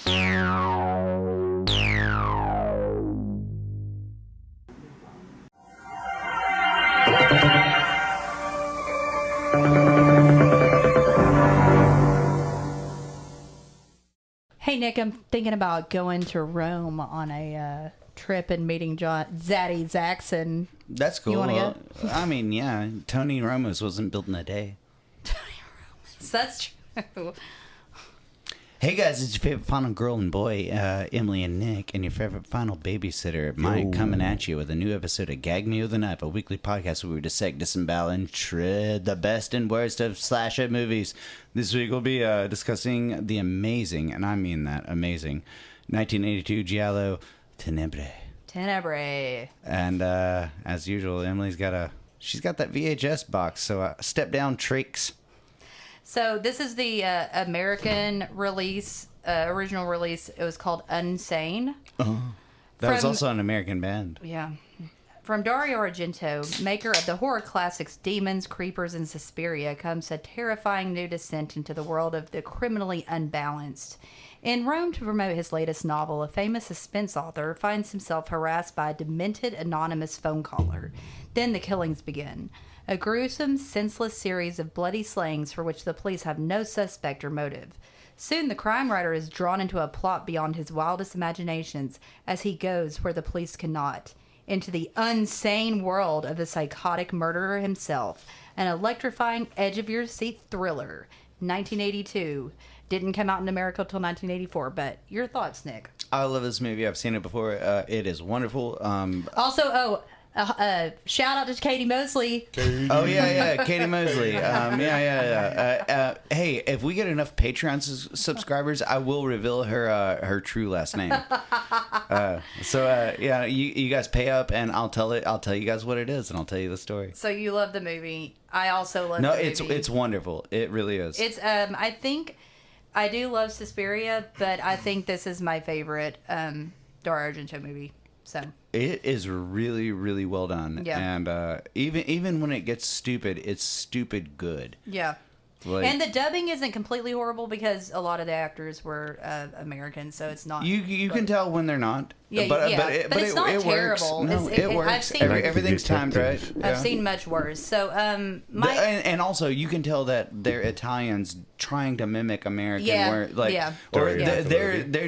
Hey, Nick, I'm thinking about going to Rome on a trip and meeting Zaddy Zaxxon. That's cool. You want to go? I mean, yeah, Tony Romo's wasn't built in a day. Tony Romo's, that's true. Hey guys, it's your favorite final girl and boy, Emily and Nick, and your favorite final babysitter, Mike, coming at you with a new episode of Gag Me of the Night, a weekly podcast where we dissect, disembowel, and shred the best and worst of slasher movies. This week we'll be discussing the amazing, and I mean that, amazing, 1982 Giallo Tenebrae. Tenebrae. And as usual, Emily's she's got that VHS box, so step down tricks. So this is the American release, original release. It was called Unsane. That was also an American band. Yeah. From Dario Argento, maker of the horror classics Demons, Creepers, and Suspiria, comes a terrifying new descent into the world of the criminally unbalanced. In Rome to promote his latest novel, a famous suspense author finds himself harassed by a demented anonymous phone caller. Then the killings begin. A gruesome, senseless series of bloody slayings for which the police have no suspect or motive. Soon the crime writer is drawn into a plot beyond his wildest imaginations as he goes where the police cannot, into the unsane world of the psychotic murderer himself, an electrifying edge-of-your-seat thriller. 1982. Didn't come out in America until 1984, but your thoughts, Nick? I love this movie. I've seen it before. It is wonderful. Shout out to Katie Mosley. Oh, yeah, Katie Mosley. Hey, if we get enough Patreon subscribers, I will reveal her true last name. You guys pay up, and I'll tell you guys what it is, and I'll tell you the story. So you love the movie. I also love the movie. No, it's wonderful. It really is. It's I think I do love Suspiria, but I think this is my favorite Dario Argento movie. So it is really, really well done. Yeah. And even when it gets stupid, it's stupid good. Yeah. Like, and the dubbing isn't completely horrible because a lot of the actors were American, so it's not. You can tell when they're not. Yeah, but it's not terrible. No, it works. Everything's timed right. Yeah. I've seen much worse. So and also you can tell that they're Italians trying to mimic American. They're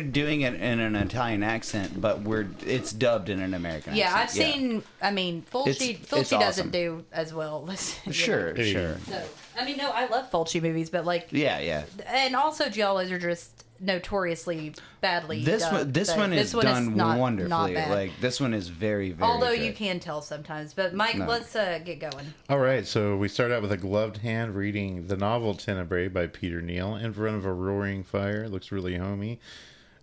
doing it in an Italian accent, but it's dubbed in an American accent. I've seen. I mean, Fulci awesome. doesn't do as well. Sure. So, I love Fulci movies, but yeah. And also giallos are just notoriously badly dubbed. This one is done wonderfully. Not bad. Like this one is very, very Although good. you can tell sometimes. But Mike, let's get going. All right, so we start out with a gloved hand reading the novel Tenebrae by Peter Neal in front of a roaring fire. It looks really homey.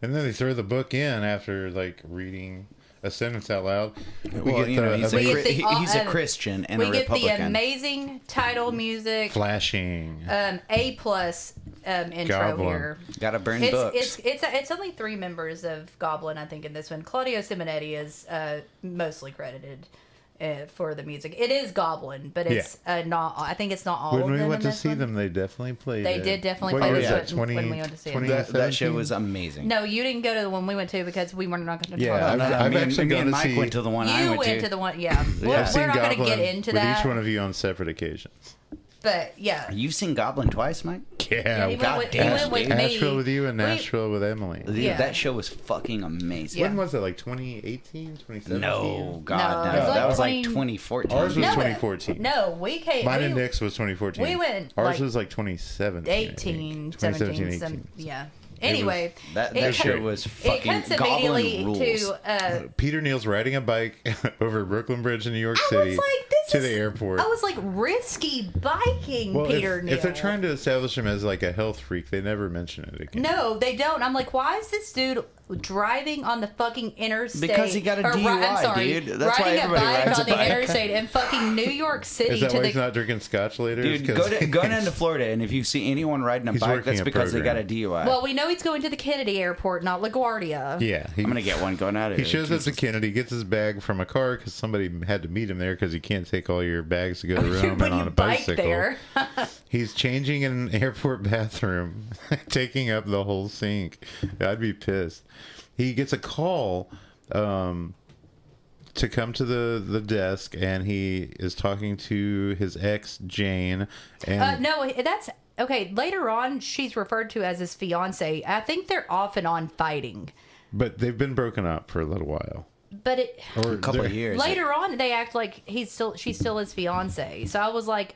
And then they throw the book in after reading a sentence out loud. He's a Christian and a Republican. We get the amazing title music. Flashing. A+ intro Goblin. here. Gotta burn books. It's only 3 members of Goblin, I think, in this one. Claudio Simonetti is mostly credited for the music. It is Goblin, but it's not. I think it's not all of them. When we went to see one. them, they definitely played. They did definitely play this when we went to see it. That show was amazing. No, you didn't go to the one we went to because we were not going to talk talk about it. I've actually gone to Mike see. went to the one I went to. You went to the one, yeah. We're not going to get into with that. Each one of you on separate occasions. But yeah, You've seen Goblin twice, Mike? Yeah, he went with me. Nashville with you and Nashville with Emily. Yeah. That show was fucking amazing. Yeah. When was it? 2018, 2017? No, God, No, no. it was That was 20... 2014. Ours was No, 2014. No, we came. Mine and Nick's was 2014. We went. Ours was 2017. 18, 17, yeah. Anyway, that show was fucking it cuts Goblin immediately rules. to Peter Neal's riding a bike over Brooklyn Bridge in New York I City was like, this to is, the airport. I was like, risky biking, Well, Peter Neal. if they're trying to establish him as like a health freak, they never mention it again. No, they don't. I'm like, why is this dude driving on the fucking interstate? Because he got a DUI, I'm sorry, dude. That's why riding a everybody bike rides on a the bike. interstate in fucking New York City. Is that to why he's not drinking scotch later? Dude, go down to Florida, and if you see anyone riding a He's bike, working that's a because they got a program. DUI. Well, we know he's going to the Kennedy Airport, not LaGuardia. Yeah, I'm gonna get one going out of He here. shows up to Kennedy, gets his bag from a car because somebody had to meet him there because you can't take all your bags to go to Rome But and on you a bike bicycle. there. He's changing in an airport bathroom, taking up the whole sink. I'd be pissed. He gets a call to come to the desk, and he is talking to his ex, Jane. And no, that's... Okay, later on, she's referred to as his fiance. I think they're off and on fighting. But they've been broken up for a little while. But it... Or a couple of years. Later on, they act like she's still his fiance. So I was like...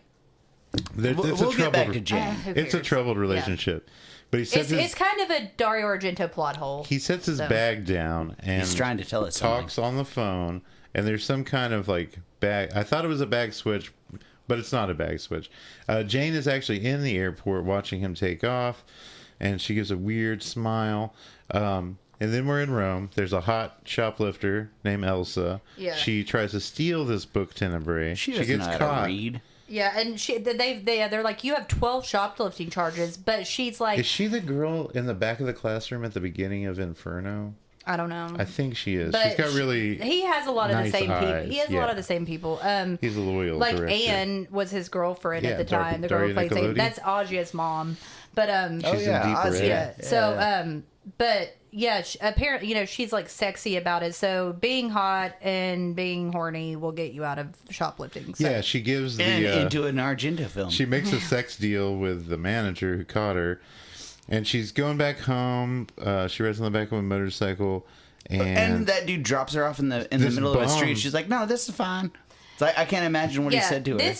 We'll get back to Jane. It's a troubled relationship. Yeah. But he sets it's kind of a Dario Argento plot hole. He sets his bag down and he's trying to tell us talks something. on the phone, and there's some kind of like bag. I thought it was a bag switch, but it's not a bag switch. Jane is actually in the airport watching him take off, and she gives a weird smile. And then we're in Rome. There's a hot shoplifter named Elsa. Yeah. She tries to steal this book Tenebrae. She gets know how caught. to read. Yeah, and they're like, you have 12 shoplifting charges, but she's like... Is she the girl in the back of the classroom at the beginning of Inferno? I don't know. I think she is. But She's got really he has a lot of nice the same people. eyes. He has a lot of the same people. He's a loyal like director. Anne was his girlfriend at the time. The girl Daria who played Nicolodi? That's Aja's mom. But She's in Deep Red. yeah. So but yeah, apparently, she's like sexy about it. So being hot and being horny will get you out of shoplifting. So. Yeah, she gives And into an Argento film. She makes a sex deal with the manager who caught her, and she's going back home. She rides on the back of a motorcycle, and that dude drops her off in the middle of the street. She's like, "No, this is fine." It's like I can't imagine what he said to her. This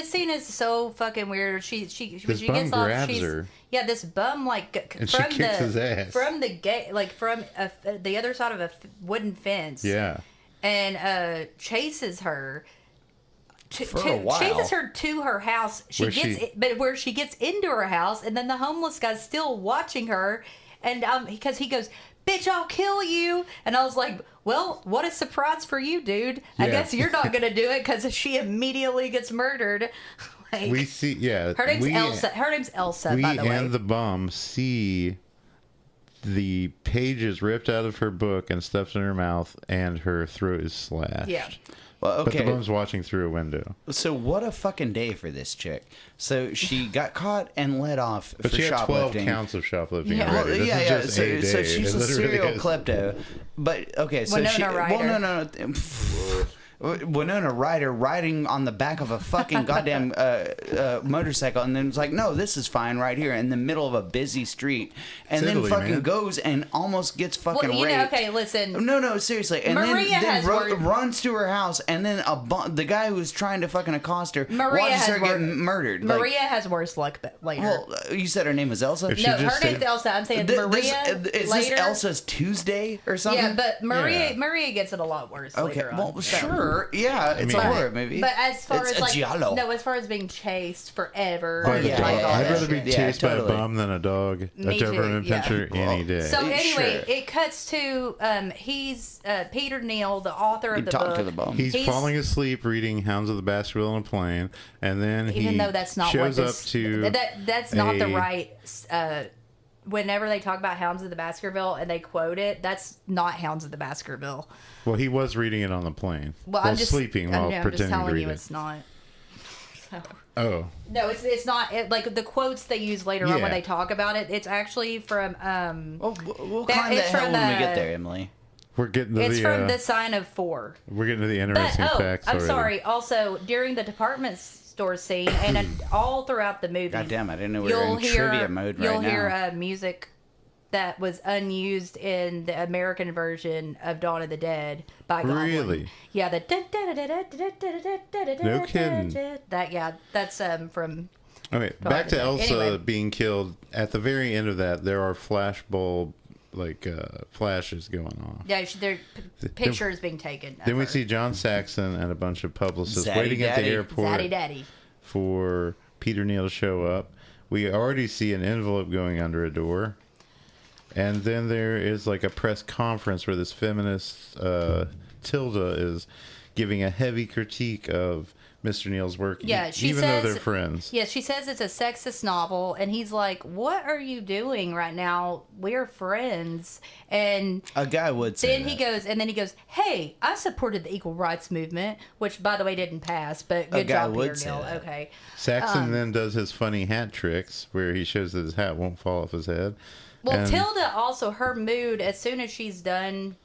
scene is so fucking weird. She when she bum gets off, grabs she's her. Yeah, this bum like And she kicks his ass. from the gate, like from the other side of a wooden fence. Yeah, and chases her. For a while. Chases her to her house. Where she gets into her house, and then the homeless guy's still watching her, and because he goes, "Bitch, I'll kill you," and I was like, "Well, what a surprise for you, dude! I guess you're not gonna do it because she immediately gets murdered." Like, we see. Yeah, her name's Elsa. Her name's Elsa. We by the way, and the bum see the pages ripped out of her book and stuffed in her mouth, and her throat is slashed. Yeah. Well, okay. But the bum's watching through a window. So what a fucking day for this chick. So she got caught and let off But for she had 12 shoplifting. counts of shoplifting Yeah. already. Well, This yeah, is yeah. just So, a day. so she's It a literally serial is. klepto. But okay, so Winona Ryder. no. Winona Ryder riding on the back of a fucking goddamn motorcycle, and then it's like, no, this is fine right here in the middle of a busy street, and Italy, then fucking man. goes and almost gets fucking raped. okay, listen. No, seriously, and Maria then has worse- runs to her house, and then the guy who's trying to fucking accost her watches her get murdered. Maria has worse luck later. Well, you said her name was Elsa. If she no, just her name's said- Elsa. I'm saying Is Maria this later. Elsa's Tuesday or something? Yeah, but Maria Yeah. gets it a lot worse. Okay, later well, on, so. sure, yeah, it's a horror movie. But as far It's as a like giallo. no, as far as being chased forever, By and the yeah, dog. like all I'd that rather be shit. Yeah, chased by a totally. bum than a dog. Me A too, Doberman yeah. Pinscher any day. So anyway, Sure. it cuts to he's Peter Neal, the author of the talked book. to the bum. He's falling asleep reading Hounds of the Baskerville on a plane, and then Even he though that's not shows what up this, to that's not the a- right. Whenever they talk about Hounds of the Baskerville and they quote it, that's not Hounds of the Baskerville. Well, he was reading it on the plane. Well, while I'm just sleeping I'm while just pretending to telling read you it. it's not. Oh, No, it's not like the quotes they use later on Yeah. when they talk about it. It's actually from Well, we'll That- climb that it's hill from when we the- get there, Emily. we're getting to it's the from the Sign of Four. we're getting to the But interesting facts I'm already. sorry. Also, during the department store scene and all throughout the movie, God damn, I didn't know we were in trivia mode right you'll now. hear music that was unused in the American version of Dawn of the Dead by Goblin. Really? Yeah, the No kidding. that's from Okay, back to Anyway. Elsa being killed. At the very end of that, there are flashbulb flashes going off. yeah. Their pictures being taken. Then of we her. see John Saxon and a bunch of publicists Zaddy waiting at the Daddy. airport Zaddy Daddy. for Peter Neal to show up. We already see an envelope going under a door. And then there is like a press conference where this feminist Tilda is giving a heavy critique of Mr. Neal's work. Yeah, she even says, though they're friends. Yeah, she says it's a sexist novel, and he's like, "What are you doing right now? We're friends." And A guy would say then that. he goes, "Hey, I supported the equal rights movement," which, by the way, didn't pass. But good guy job, would Peter say Neal. that. Okay. Saxon then does his funny hat tricks where he shows that his hat won't fall off his head. Well, And- Tilda also, her mood as soon as she's done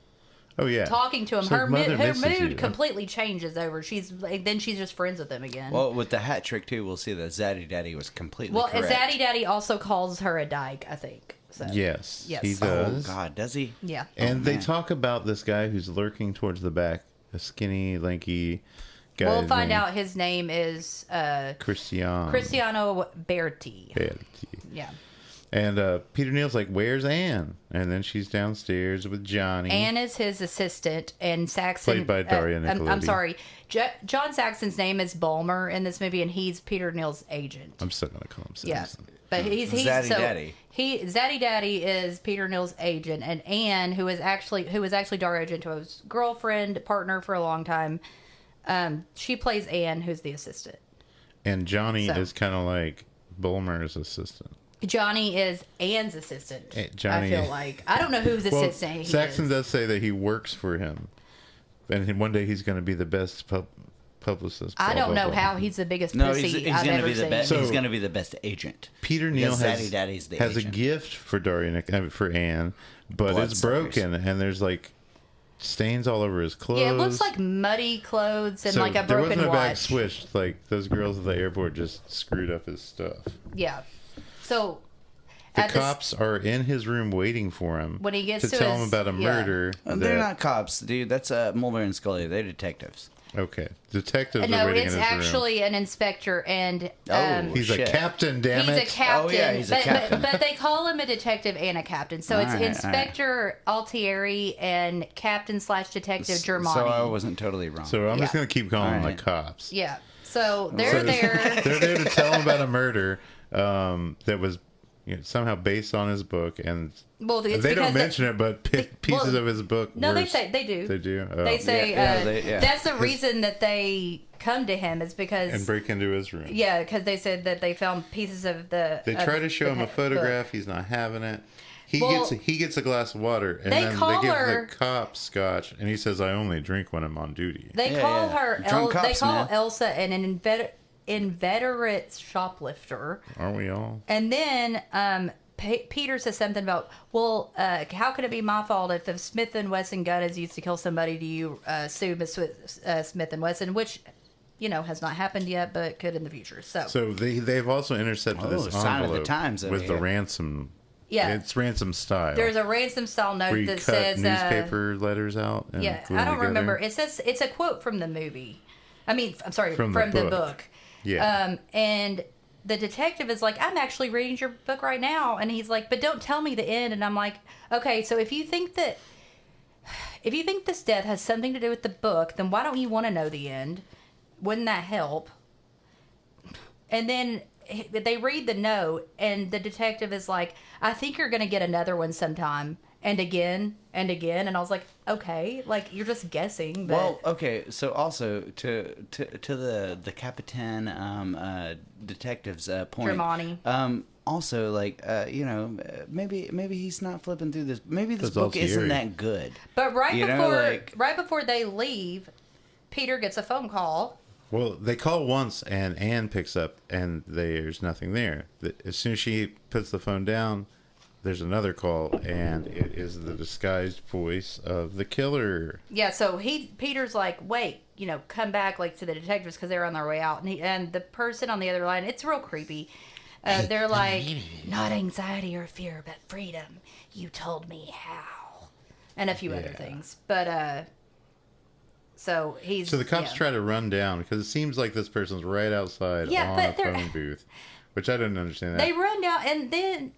Oh yeah. talking to him, It's like her Mother misses you. mood completely changes over. Then she's just friends with him again. Well, with the hat trick too, we'll see that Zaddy Daddy was completely Well, correct. Zaddy Daddy also calls her a dyke, I think. So. Yes. Yes. He Oh does. God, does he? Yeah. And they man. talk about this guy who's lurking towards the back, a skinny guy. We'll find out his name is Cristiano. Berti. Berti. Yeah. And Peter Neal's like, "Where's Anne?" And then she's downstairs with Johnny. Anne is his assistant, and Saxon. Played by Daria I'm Nicolodi. sorry. John Saxon's name is Bulmer in this movie, and he's Peter Neal's agent. I'm still gonna call him Yeah. Saxon. But he's Zaddy so Daddy. Zaddy Daddy is Peter Neal's agent, and Anne, who was actually Dario Argento's girlfriend, partner for a long time, she plays Anne, who's the assistant. And Johnny So. is kind of like Bulmer's assistant. Johnny is Anne's assistant. Johnny- I feel like I don't know whose Well, assistant he Saxon is. does say that he works for him, and one day he's going to be the best publicist. I blah, don't blah, know blah. how he's the biggest No, pussy he's I've gonna ever be the seen. best. So- He's gonna be the best agent. Peter Neal Because has Zaddy Daddy's the has a agent. gift for for Anne, but Blood it's suckers. broken, and there's like stains all over his clothes. Yeah, it looks like muddy clothes and so like a there broken wasn't a bag watch. switched. Like those girls at the airport just screwed up his stuff. Yeah. So The at this- cops are in his room waiting for him When he gets to to tell his- him about a yeah. murder. They're not cops, dude. That's Mulder and Scully. They're detectives. Okay, detectives are no, waiting it's in his room. actually an inspector, and Oh. He's Shit. a captain. Damn he's it! a captain. Oh, yeah, he's a captain. But they call him a detective and a captain. So it's All right, Inspector Altieri and Captain / Detective Germani. So I wasn't totally wrong. So I'm just Yeah. gonna keep calling them Alright. the cops. Yeah. So they're So- there. They're there to tell him about a murder that was somehow based on his book, and Well, it's they don't because mention it, but pieces well, of his book. No, were, they do. They do. Oh. They say yeah. that's the reason that they come to him is because and break into his room. yeah, because they said that they found pieces of the. They of try to show the him a book. photograph. He's not having it. Well, He gets a glass of water, and they then call they give her- the cop scotch, and he says, "I only drink when I'm on duty." They Yeah, call yeah. her. Drunk They cops, call man. Elsa an inveterate shoplifter, Aren't we all? and then Peter says something about, well, how could it be my fault if the Smith and Wesson gun is used to kill somebody? Do you sue Smith and Wesson, which has not happened yet, but could in the future. So they've also intercepted Oh, this sign of the envelope times over with the here. ransom. Yeah. It's ransom style. there's a ransom style where note you that cut says newspaper letters out. And yeah, glue I them don't together. remember. It says it's a quote from the movie. I mean, I'm sorry, From from the the book. book. Yeah. And the detective is like, I'm actually reading your book right now, and he's like, but don't tell me the end. And I'm like, okay, so if you think this death has something to do with the book, then why don't you want to know the end? Wouldn't that help? And then they read the note, and the detective is like, I think you're going to get another one sometime. And again, and again. And I was like, okay, like, you're just guessing. But Well, okay. So also to the Capitan detective's point. Germani. Also, like, maybe he's not flipping through this. Maybe this That's book isn't Altieri. that good. But You know, right before they leave, Peter gets a phone call. Well, they call once, and Anne picks up, and there's nothing there. As soon as she puts the phone down, there's another call, and it is the disguised voice of the killer. Yeah, so Peter's like, wait, come back like to the detectives because they're on their way out, and the person on the other line, it's real creepy. They're like, not anxiety or fear, but freedom. You told me how, and a few other Yeah. things. But so he's So the cops yeah. try to run down, because it seems like this person's right outside Yeah, on but a they're- phone booth, which I didn't understand that. They run down, and then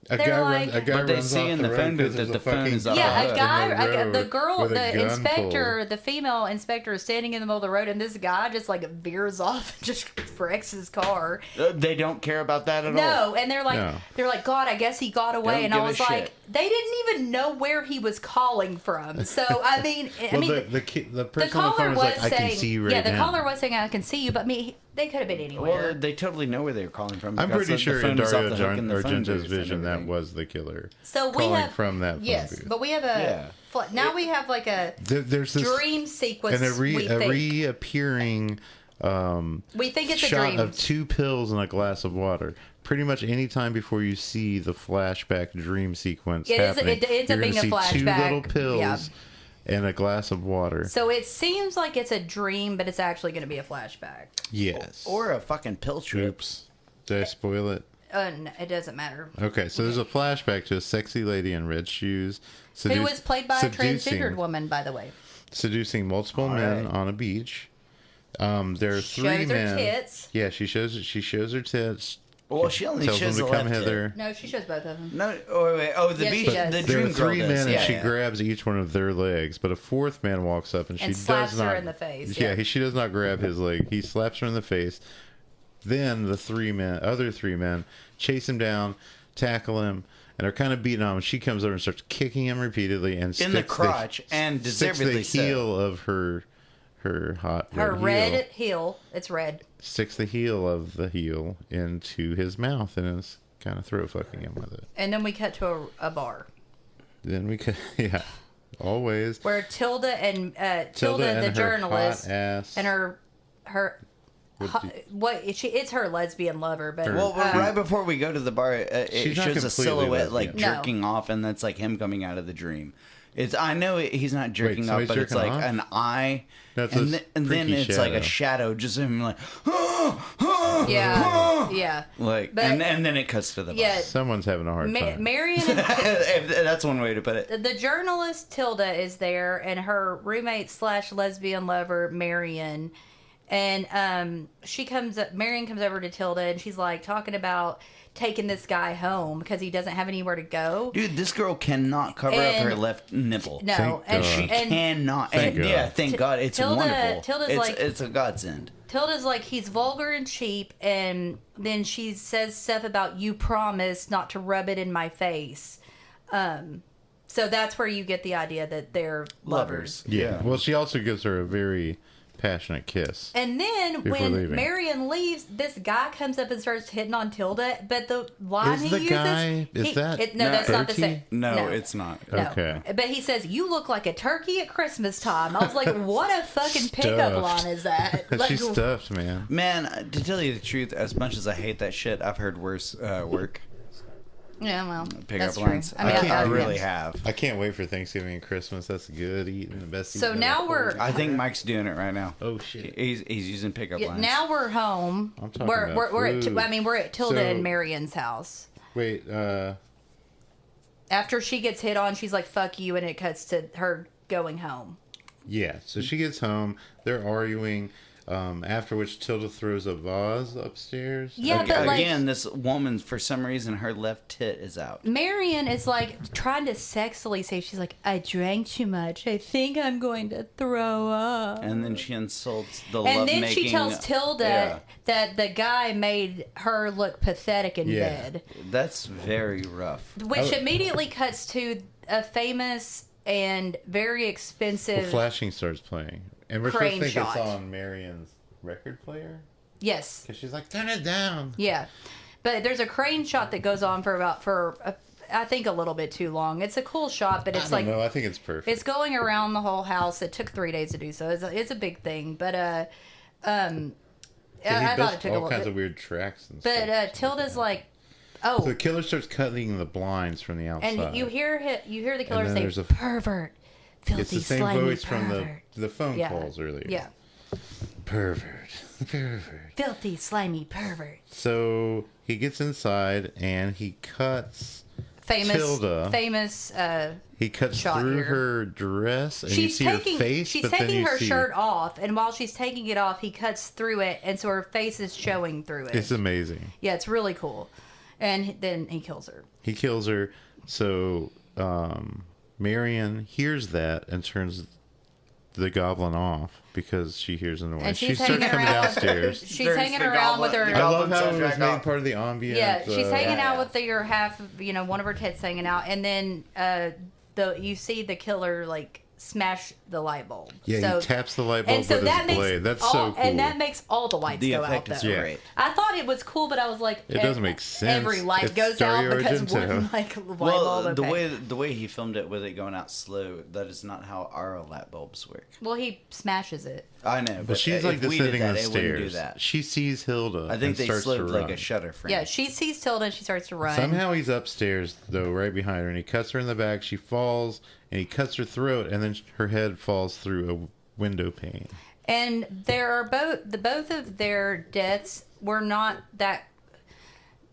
A They're guy, like- a guy But they runs see off in the the road phone 'cause booth that there's the phone is fucking off. Yeah, cop a in guy, road the girl, with a the gun inspector, pulled. the female inspector is standing in the middle of the road, and this guy just like veers off and just wrecks his car. They don't care about that at all. No, and they're like, No. God, I guess he got away. Don't And I give a was like, shit. they didn't even know where he was calling from. So I mean, Well, the the person on the caller phone was was like, I saying, can see you right yeah, the now. caller was saying, I can see you, but they could have been anywhere. Well, they totally know where they're calling from. I'm because pretty sure the in phone is Dario off the hook in the phone Argento's booth and vision that everything. was the killer. So we calling have from that phone yes, booth. but we have now we have like a There's this dream sequence. and a we think. reappearing We think it's a shot dream. of 2 pills in a glass of water. Pretty much any time before you see the flashback dream sequence It is- happening, it ends up you're being gonna a see 2 flashback. little pills Yeah. and a glass of water. So it seems like it's a dream, but it's actually going to be a flashback. Yes. Or a fucking pill trip. Oops. Did I spoil it? No, it doesn't matter. Okay, so there's a flashback to a sexy lady in red shoes. Who was played by a seducing- transgendered woman, by the way. Seducing multiple men on a beach. There are 3 Shows her men. tits. Yeah, she shows her tits. Well, she only Tells them shows to the come left hither. tit. No, she shows both of them. No, oh, wait, oh, the Yes, beach, she does. the There dream are girl 3 does. men, Yeah, and she yeah. grabs each one of their legs, but a 4th man walks up and she And does slaps her not in the face, Yeah, yeah. she does not grab his leg. He slaps her in the face. Then the other three men, chase him down, tackle him, and are kind of beating on him. She comes over and starts kicking him repeatedly and In the crotch, and sticks deservedly the so. heel of her hot Her red red heel. heel. It's red. Sticks the heel of the heel into his mouth and is kind of throat fucking him with it. And then we cut to a bar Then we could, yeah, always. where Tilda and Tilda and the her journalist, hot ass. and her it's her lesbian lover, but Well, right before we go to the bar, it She's not shows a completely silhouette like lesbian. No. jerking off, and that's like him coming out of the dream. I know he's not jerking off, somebody's but it's jerking like off? an eye, That's and, a and then freaky it's like a shadow, just him like, yeah. like, But- and then it cuts to the bar. Yeah, Someone's having a hard time. Marion and That's one way to put it. the journalist Tilda is there, and her roommate / lesbian lover Marion, and Marion comes over to Tilda, and she's like talking about taking this guy home because he doesn't have anywhere to go. Dude, this girl cannot cover up And- her left nipple. No, Thank God. She and cannot. Thank And, God. yeah, thank God. It's wonderful. Tilda's It's a godsend. Tilda's like, he's vulgar and cheap, and then she says stuff about, you promised not to rub it in my face. So that's where you get the idea that they're lovers. Yeah. Well, she also gives her a very passionate kiss. And then Before when leaving. Marion leaves, this guy comes up and starts hitting on Tilda. But the line Is he the uses, guy- is that no, that's not the Bertie? same. No, it's not. No. Okay. But he says, "You look like a turkey at Christmas time." I was like, "What a fucking pickup Stuffed. line is that?" Like, She's stuffed, man. Man, to tell you the truth, as much as I hate that shit, I've heard worse work. yeah, well, Pickup that's lines. true. I mean, I do really yeah. have. I can't wait for Thanksgiving and Christmas. That's good eating, the best So eating now ever. we're I think Mike's doing it right now. Oh, shit. He's using pickup yeah, lines. now we're home. I'm talking we're about we're at food. we're at Tilda So- and Marion's house. Wait, After she gets hit on, she's like, "Fuck you," and it cuts to her going home. yeah. So she gets home. They're arguing. After which Tilda throws a vase upstairs. Yeah, but like Again, this woman, for some reason, her left tit is out. Marion is like trying to sexily say, she's like, "I drank too much. I think I'm going to throw up." And then she insults the And love then making. she tells Tilda Yeah. that the guy made her look pathetic in Yeah. bed, That's very rough. which immediately cuts to a famous and very expensive. Flashing starts playing. And we're Crane supposed to think shot. it's on Marion's record player. Yes, Because she's like, turn it down. yeah, but there's a crane shot that goes on I think a little bit too long. It's a cool shot, but it's I like don't know. I think it's perfect. it's going around the whole house. It took 3 days to do so. It's a big thing, but And he I thought does it took a all little kinds bit. of weird tracks and But stuff. Tilda's like, So "Oh," the killer starts cutting the blinds from the outside. and you hear the killer then say, there's a- "Pervert, filthy, It's the same slimy voice pervert." from the phone Yeah. calls earlier. Yeah, Pervert. Pervert. filthy, slimy pervert. So he gets inside and he cuts Famous. he cuts Shot through here. her dress and you She's see taking her face, she's but then taking you her see shirt off, and while she's taking it off, he cuts through it, and so her face is showing through it. it's amazing. Yeah, it's really cool. And then he kills her. He kills her. So Marion hears that and turns the goblin off because she hears a noise. And She she's starts hanging coming around. downstairs. She's hanging around with her. I love how it was made part of the ambience. Yeah, she's hanging out yeah. with your half, one of her tits hanging out, and then you see the killer like smash the light bulb. Yeah, he taps the light bulb with his blade. That's so cool. And that makes all the lights go out. effect is Though. great. I thought it was cool, but I was like, It doesn't make sense. Every light It's goes out Dario because Argento. one light Well, bulb. Okay. the way he filmed it with it going out slow, that is not how our light bulbs work. Well, he smashes it. I know, but But she's like if we did descending that, the it wouldn't do stairs. that. She sees Hilda. I think and they starts slowed to like run. a shutter frame. Yeah, she sees Tilda and she starts to run. Somehow he's upstairs though, right behind her, and he cuts her in the back. She falls, and he cuts her throat, and then her head falls through a window pane. And there are both of their deaths were not that.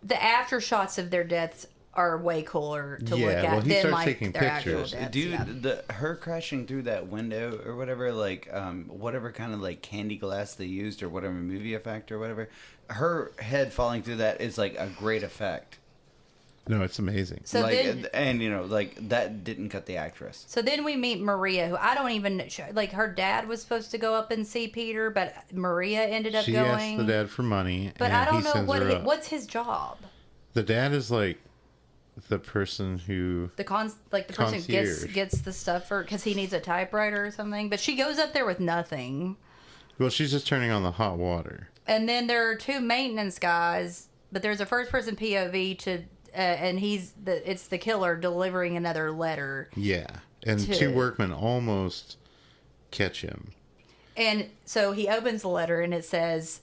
The after shots of their deaths are way cooler to look at well, he than starts like taking their actual pictures. deaths. Dude, yeah. her crashing through that window or whatever, like whatever kind of like candy glass they used or whatever movie effect or whatever, her head falling through that is like a great effect. No, it's amazing. So like, then, and like that didn't cut the actress. so then we meet Maria, who I don't even like. Her dad was supposed to go up and see Peter, but Maria ended up She going. asks the dad for money, but and I don't he know sends her up. what's his job. The dad is like the person who The person who Concierge. gets the stuff for because he needs a typewriter or something. But she goes up there with nothing. Well, she's just turning on the hot water. And then there are two maintenance guys, but there's a first person POV to, and it's the killer delivering another letter. Yeah, and To- two workmen almost catch him. And so he opens the letter, and it says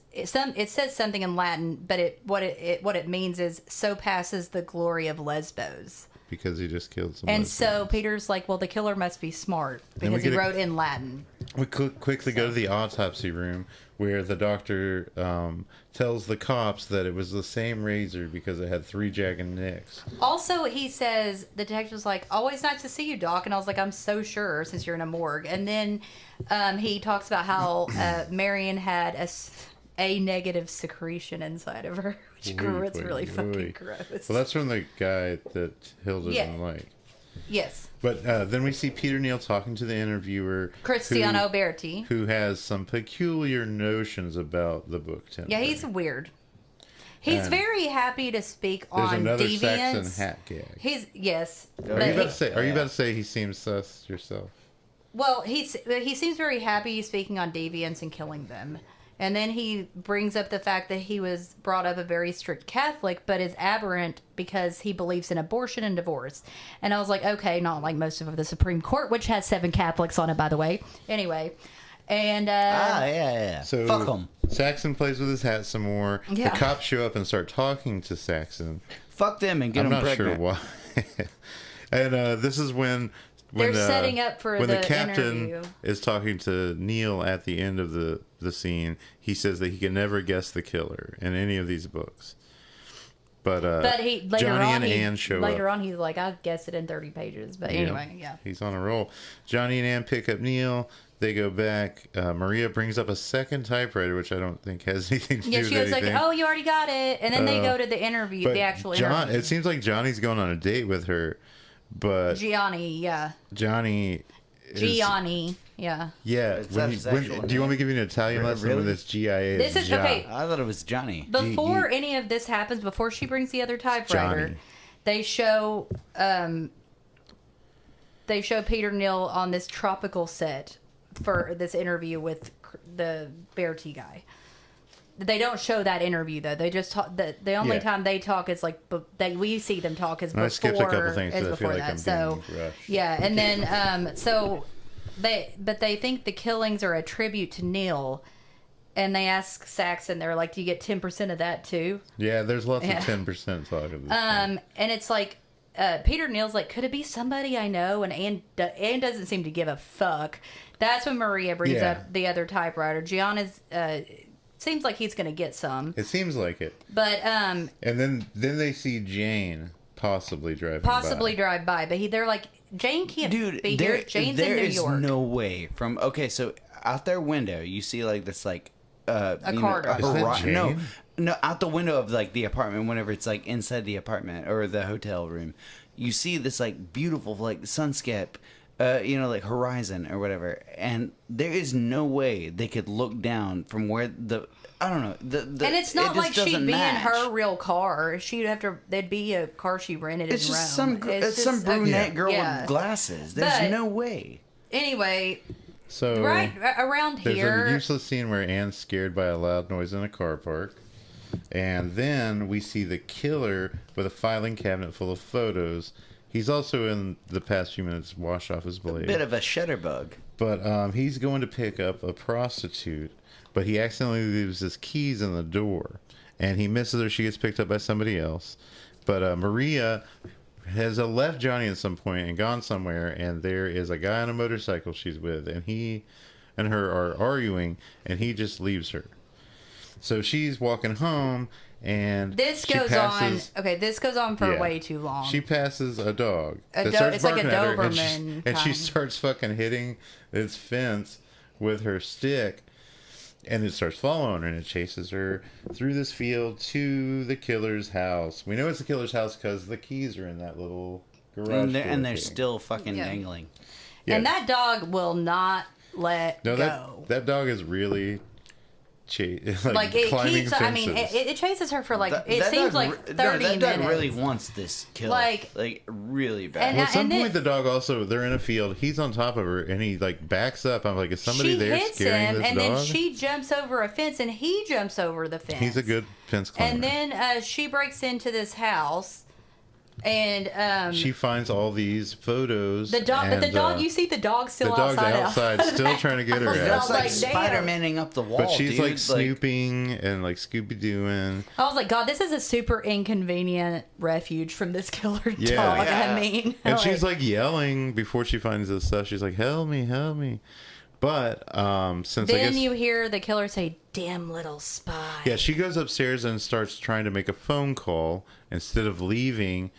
something in Latin, but what it means is "so passes the glory of Lesbos." Because he just killed someone. And so Peter's like, "Well, the killer must be smart Then we because he get a- wrote in Latin." We quickly go to the autopsy room where the doctor tells the cops that it was the same razor because it had 3 jagged nicks. Also, he says, the detective's like, "Always nice to see you, Doc." And I was like, "I'm so sure since you're in a morgue." And then he talks about how Marion had a negative secretion inside of her, which it's really fucking gross. Well, that's from the guy that Hilda Yeah. didn't like. Yes. But then we see Peter Neal talking to the interviewer, Cristiano Berti. who has some peculiar notions about the book Tenebrae. Yeah, he's weird. He's And very happy to speak There's on another deviance. Saxon hat gag. Yes. Are you about to say he seems sus yourself? Well, he seems very happy speaking on deviants and killing them. And then he brings up the fact that he was brought up a very strict Catholic, but is aberrant because he believes in abortion and divorce. And I was like, okay, not like most of the Supreme Court, which has 7 Catholics on it, by the way. Anyway. And, yeah. So Fuck him. Saxon plays with his hat some more. Yeah. The cops show up and start talking to Saxon. Fuck them and get I'm them not pregnant. sure why. And this is when They're setting up for when the the captain interview. is talking to Neil at the end of the scene. He says that he can never guess the killer in any of these books. But he Johnny and Ann show later up. on he's like, I guessed it in 30 pages. But anyway, yeah. He's on a roll. Johnny and Ann pick up Neil. They go back. Maria brings up a second typewriter, which I don't think has anything to Yeah, do she with was like, anything. "Oh, you already got it," and then they go to the interview, But the actual John, interview. it seems like Johnny's going on a date with her, but Gianni, yeah, Johnny is... Gianni, yeah. Yeah. It's not his actual Do you want me to give you an Italian lesson Really? with this GIA? This is Gia. okay. I thought it was Johnny. Before any of this happens, before she brings the other typewriter, Johnny. they show Peter Neal on this tropical set for this interview with the Bertie guy. They don't show that interview though. They just talk. The only Yeah. time they talk is like we see them talk is I skipped a couple before things is 'cause I feel before like that. I'm So being rushed. yeah, and then so they think the killings are a tribute to Neil, and they ask Saxon. They're like, "Do you get 10% of that too?" Yeah, there's lots Yeah. of 10% talk of this. And it's like Peter Neal's like, "Could it be somebody I know?" And Anne doesn't seem to give a fuck. That's when Maria brings Yeah. up the other typewriter. Gianna's seems like he's gonna get some, It seems like it. but And then they see Jane possibly driving by. drive by. But they're like, Jane can't Dude, be there, here. Jane's there in New is York. no way from. Okay, so out their window, you see like this, like A corridor. Is that Jane? No, out the window of like the apartment. Whenever it's like inside the apartment or the hotel room, you see this like beautiful like sunscape, like horizon or whatever. And there is no way they could look down from where I don't know. And it's not like she'd be match. in her real car. She'd have to. There'd be a car she rented It's in just Rome. it's some brunette girl yeah. with glasses. There's But- no way. Anyway, So right around there's here. a useless scene where Anne's scared by a loud noise in a car park. And then we see the killer with a filing cabinet full of photos. He's also in the past few minutes washed off his blade. Bit of a shutterbug. But he's going to pick up a prostitute, but he accidentally leaves his keys in the door. And he misses her. She gets picked up by somebody else. But Maria has left Johnny at some point and gone somewhere, and there is a guy on a motorcycle she's with, and he and her are arguing, and he just leaves her. So she's walking home, and this she goes passes, on. Okay, this goes on for yeah. way too long. She passes a dog. It's like a barking at her, Doberman and she kind. starts fucking hitting its fence with her stick, and it starts following her, and it chases her through this field to the killer's house. We know it's the killer's house because the keys are in that little garage And door they're thing. still fucking Yeah. dangling. Yeah. And that dog will not let No, go. that dog is really Like it climbing keeps. fences. I mean, it chases her for like That seems dog like 30 that dog minutes. really wants this kill. Like- really bad. And Well, at some then- point, the dog also, they're in a field. He's on top of her, and he, like, backs up. I'm like, is somebody she there hits scaring him, this and dog? then she jumps over a fence, and he jumps over the fence. He's a good fence climber. And then she breaks into this house, and she finds all these photos. the dog. But the and, dog, you see the dog the still dog's outside, still trying to get her I ass. was That's like, like, damn. Spider-Maning up the wall, But she's, dude. like, snooping and, like, Scooby-Dooing. I was like, God, this is a super inconvenient refuge from this killer Yeah. dog. Yeah. I mean, And she's, like, yelling before she finds this stuff. She's like, help me, help me. But since I then guess... you hear the killer say, "Damn little spy." Yeah, she goes upstairs and starts trying to make a phone call instead of leaving.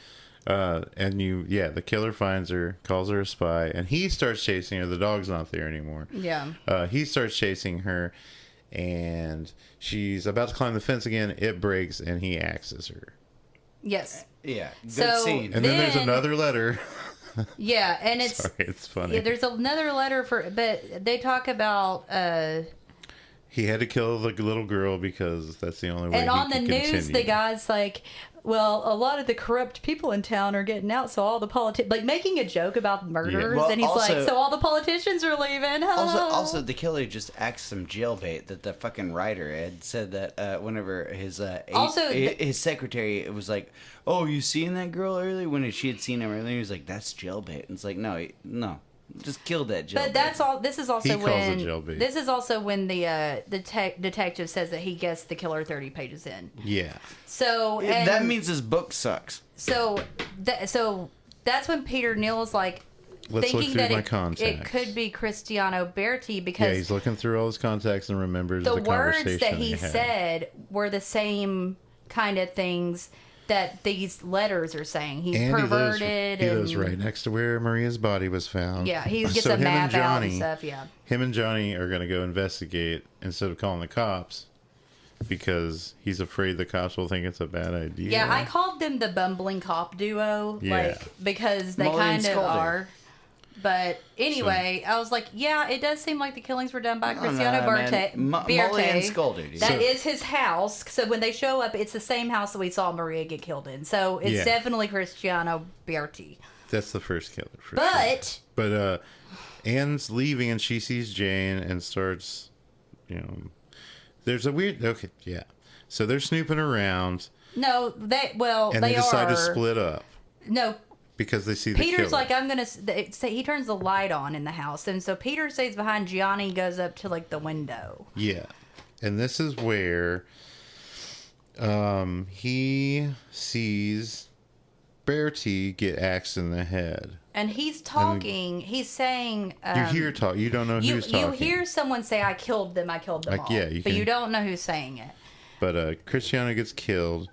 The killer finds her, calls her a spy, and he starts chasing her. The dog's not there anymore. Yeah. He starts chasing her, and she's about to climb the fence again. It breaks, and he axes her. Yes. Yeah, good So- scene. And then there's Then- another letter. Yeah, and it's Sorry, it's funny. yeah. There's another letter but they talk about He had to kill the little girl because that's the only way and he on the could news continue. the guy's like, well, a lot of the corrupt people in town are getting out, so all the like making a joke about murders, Well, and he's also- like, so all the politicians are leaving. Also, the killer just axed some jailbait that the fucking writer had said that whenever his his secretary was like, "Oh, you seen that girl earlier?" When she had seen him earlier, he was like, "That's jailbait." And it's like, no, just kill that jailbait. But that's all. This is also He calls when it jailbait. this is also when the detective says that he guessed the killer 30 pages in. Yeah. So Yeah, and that means his book sucks. so that's when Peter Neal is like Let's look thinking through that my it contacts. could be Cristiano Berti Yeah, because he's looking through all his contacts and remembers the the words conversation that he had. said were the same kind of things that these letters are saying. He's And perverted. he and, lives right next to where Maria's body was found. Yeah, he gets So a him and map out and Johnny- stuff. Yeah. Him and Johnny are going to go investigate instead of calling the cops because he's afraid the cops will think it's a bad idea. Yeah, I called them the bumbling cop duo, Yeah. like because they Mully and kind of Scully. are. But anyway, I was like, yeah, it does seem like the killings were done by Cristiano Berti. Mully and Scully, dude. That is his house. So when they show up, it's the same house that we saw Maria get killed in. So it's Yeah. definitely Cristiano Berti. That's the first killer for sure. But Anne's leaving and she sees Jane and starts, there's a weird, okay, yeah. So they're snooping around no, they and they decide to split up No, because they see the Peter's killer. like, I'm gonna say he turns the light on in the house, and so Peter stays behind. Gianni goes up to like the window. Yeah. And this is where he sees Bertie get axed in the head. And he's talking. He's saying, You hear talk. You don't know who's talking. You hear someone say, "I killed them. I killed them Like, all." yeah, you but can- you don't know who's saying it. But Cristiano gets killed,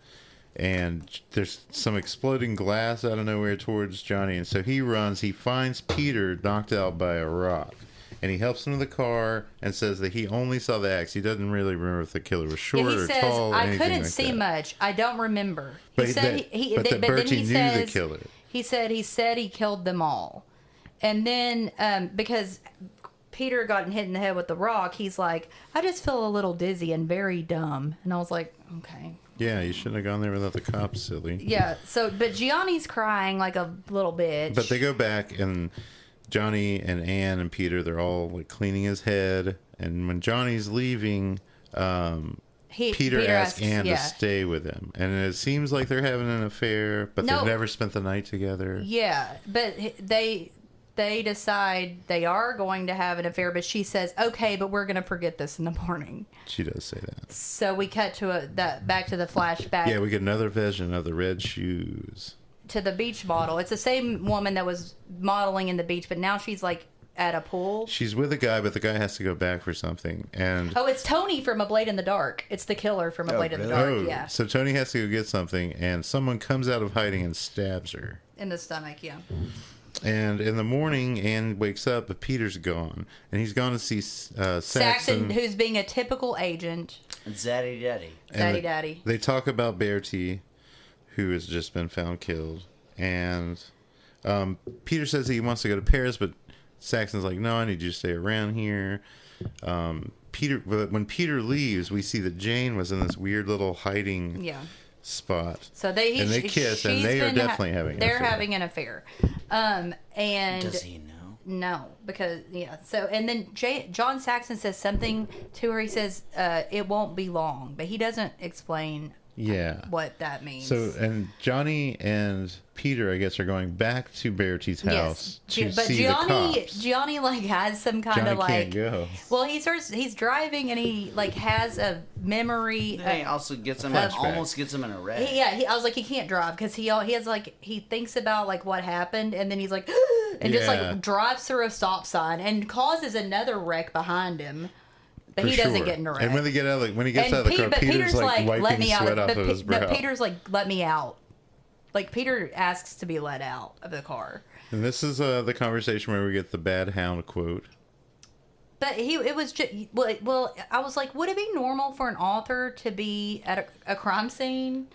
and there's some exploding glass out of nowhere towards Johnny. And so he runs. He finds Peter knocked out by a rock. and he helps him to the car and says that he only saw the axe. He doesn't really remember if the killer was short he or says, tall. I anything couldn't like see that. much. I don't remember. But He said that Bertie knew the killer. He said he killed them all. And then, because Peter got hit in the head with the rock, he's like, I just feel a little dizzy and very dumb. And I was like, okay. Yeah, you shouldn't have gone there without the cops, silly. Yeah, but Gianni's crying like a little bitch. But they go back, and Johnny and Anne and Peter, they're all like cleaning his head. And when Johnny's leaving, Peter asks Anne to stay with him. And it seems like they're having an affair, but they've never spent the night together. Yeah, but they decide they are going to have an affair, but she says, okay, but we're going to forget this in the morning. She does say that. So we cut to back to the flashback. Yeah, we get another vision of the red shoes. To the beach model. It's the same woman that was modeling in the beach, but now she's like at a pool. She's with a guy, but the guy has to go back for something. And it's Tony from A Blade in the Dark. It's the killer from A Blade in the Dark. Yeah. So Tony has to go get something, and someone comes out of hiding and stabs her. In the stomach, yeah. And in the morning, Anne wakes up, but Peter's gone. And he's gone to see Saxon, who's being a typical agent. Zaddy Daddy. Zaddy Daddy. They talk about Bertie, who has just been found killed. And Peter says he wants to go to Paris, but Saxon's like, no, I need you to stay around here. But when Peter leaves, we see that Jane was in this weird little hiding spot. So they kiss, and they are definitely having an affair. They're having an affair. And does he know? No, because So and then John Saxon says something to her. He says it won't be long, but he doesn't explain. What that means. So and Johnny and Peter, I guess, are going back to Bertie's house to see the cops. Gianni like has some kind of like. Can't go. Well, he's driving and he like has a memory. He also gets him almost gets him in a wreck. I was like, he can't drive because he has like he thinks about like what happened and then he's like and just like drives through a stop sign and causes another wreck behind him. But he doesn't get in a wreck. And when they get out, when he gets out of the car, Peter's like wiping sweat off of his brow. But Peter's like, let me out. Like Peter asks to be let out of the car. And this is the conversation where we get the bad hound quote. But it was just well, I was like, would it be normal for an author to be at a crime scene?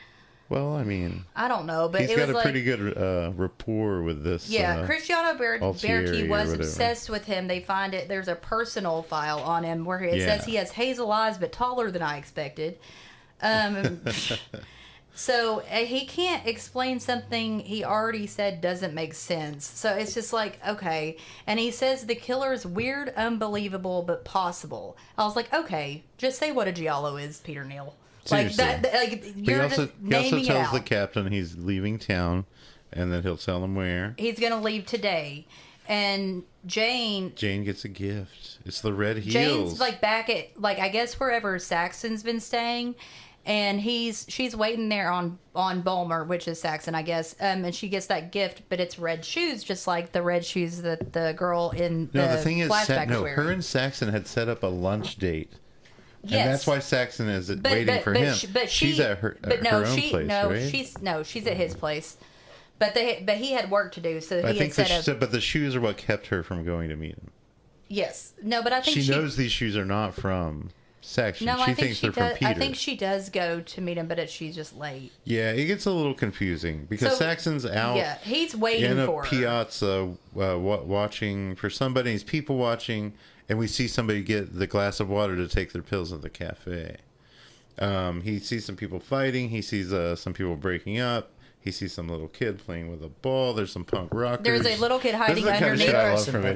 Well, I mean, I don't know, but he's got a pretty good rapport with this. Yeah, Cristiano Berti was obsessed with him. They find it. There's a personal file on him where it says he has hazel eyes, but taller than I expected. So he can't explain something he already said doesn't make sense. So it's just like, okay. And he says the killer is weird, unbelievable, but possible. I was like, okay, just say what a giallo is, Peter Neal. Like that, like you're just naming it out. He also tells the captain he's leaving town, and then he'll tell him where. He's gonna leave today, and Jane gets a gift. It's the red heels. Jane's like back at I guess wherever Saxon's been staying, and she's waiting there on Bulmer, which is Saxon, I guess. And she gets that gift, but it's red shoes, just like the red shoes that the girl in the thing is, flashback was wearing. her and Saxon had set up a lunch date. Yes. And that's why Saxon is waiting for him. She's at her own place, right? She's at his place. But he had work to do, so I think but the shoes are what kept her from going to meet him. Yes. No, but I think she knows these shoes are not from Saxon. No, she thinks they're from Peter. I think she does go to meet him, but she's just late. Yeah, it gets a little confusing because Saxon's out. Yeah, he's waiting for her. In a piazza watching for somebody. He's people watching. And we see somebody get the glass of water to take their pills at the cafe. He sees some people fighting. He sees some people breaking up. He sees some little kid playing with a ball. There's some punk rockers. There's a little kid hiding underneath.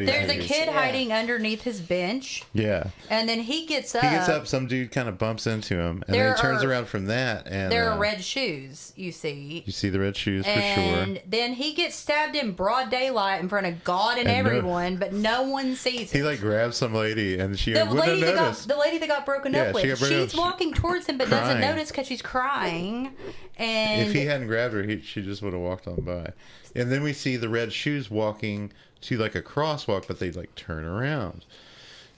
There's a kid hiding underneath his bench. Yeah. And then he gets up. Some dude kind of bumps into him. And then he turns around from that. And there are red shoes, you see. You see the red shoes for sure. And then he gets stabbed in broad daylight in front of God and everyone, but no one sees it. He grabs some lady and she wouldn't notice. The lady that got broken up with. She's walking towards him but doesn't notice because she's crying. And if he hadn't grabbed her, she just would have walked on by. And then we see the red shoes walking to a crosswalk, but they turn around.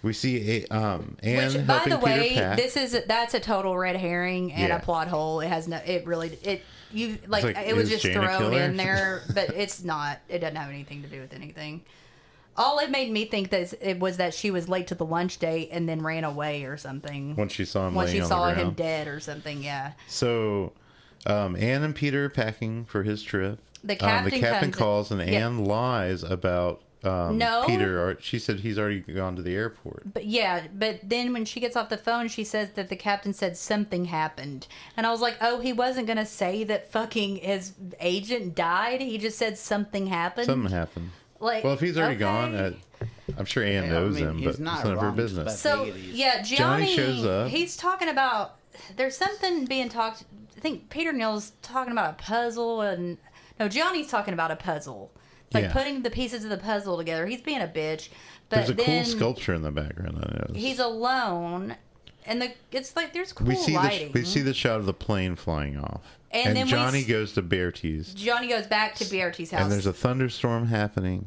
We see Anne helping by the way, Peter pack. That's a total red herring and a plot hole. It has no. It really. It was just Jane thrown in there, but it's not. It doesn't have anything to do with anything. All it made me think that it was that she was late to the lunch date and then ran away or something. Once she saw him Once laying she on saw the him ground. dead or something, yeah. So, Anne and Peter are packing for his trip. The captain comes- calls, and yeah. Anne lies about No. Peter. She said he's already gone to the airport. But yeah, but then when she gets off the phone, she says that the captain said something happened. And I was like, oh, he wasn't going to say that fucking his agent died. He just said something happened. Something happened. Like, Well, if he's already okay. gone, I'm sure Anne knows I mean, him, he's but it's not none of her wrong, business. just So, Biggity. yeah, Johnny shows up. He's talking about, there's something being talked, I think Peter Neal's talking about a puzzle, and, no, Johnny's talking about a puzzle. Like, Yeah. putting the pieces of the puzzle together. He's being a bitch. But There's a then cool sculpture in the background. I noticed. he's alone, and it's like, there's cool we see lighting. we see the shot of the plane flying off, And then we Johnny goes to Bertie's, Johnny goes back to Bertie's house. and there's a thunderstorm happening.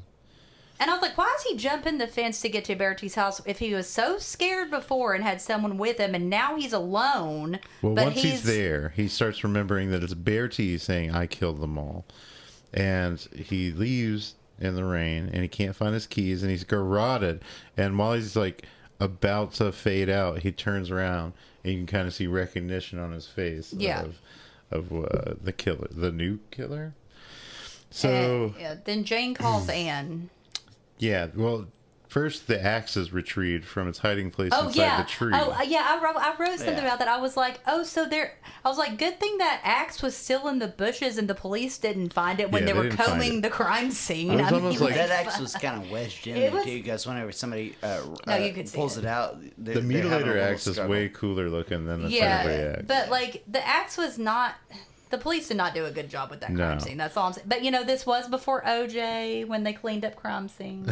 And I was like, why is he jumping the fence to get to Bertie's house if he was so scared before and had someone with him, and now he's alone? Well, but once he's there, he starts remembering that it's Bertie saying, "I killed them all," and he leaves in the rain, and he can't find his keys, and he's garroted. And while he's like about to fade out, he turns around, and you can kind of see recognition on his face Yeah. of the killer, the new killer. So Yeah, then Jane calls Anne. yeah, well, first the axe is retrieved from its hiding place Oh inside yeah. the tree. Oh yeah. I wrote something Yeah. about that. I was like, oh, so there. I was like, good thing that axe was still in the bushes and the police didn't find it when Yeah, they they were didn't find combing it. the crime scene. It was almost like- That axe was kind of wedged in It there was- too, because whenever somebody No, you could see pulls it. it out, The mutilator axe is way cooler looking than the Tenebray axe. but like the axe was not. The police did not do a good job with that crime No. scene. That's all I'm saying. But this was before OJ when they cleaned up crime scenes.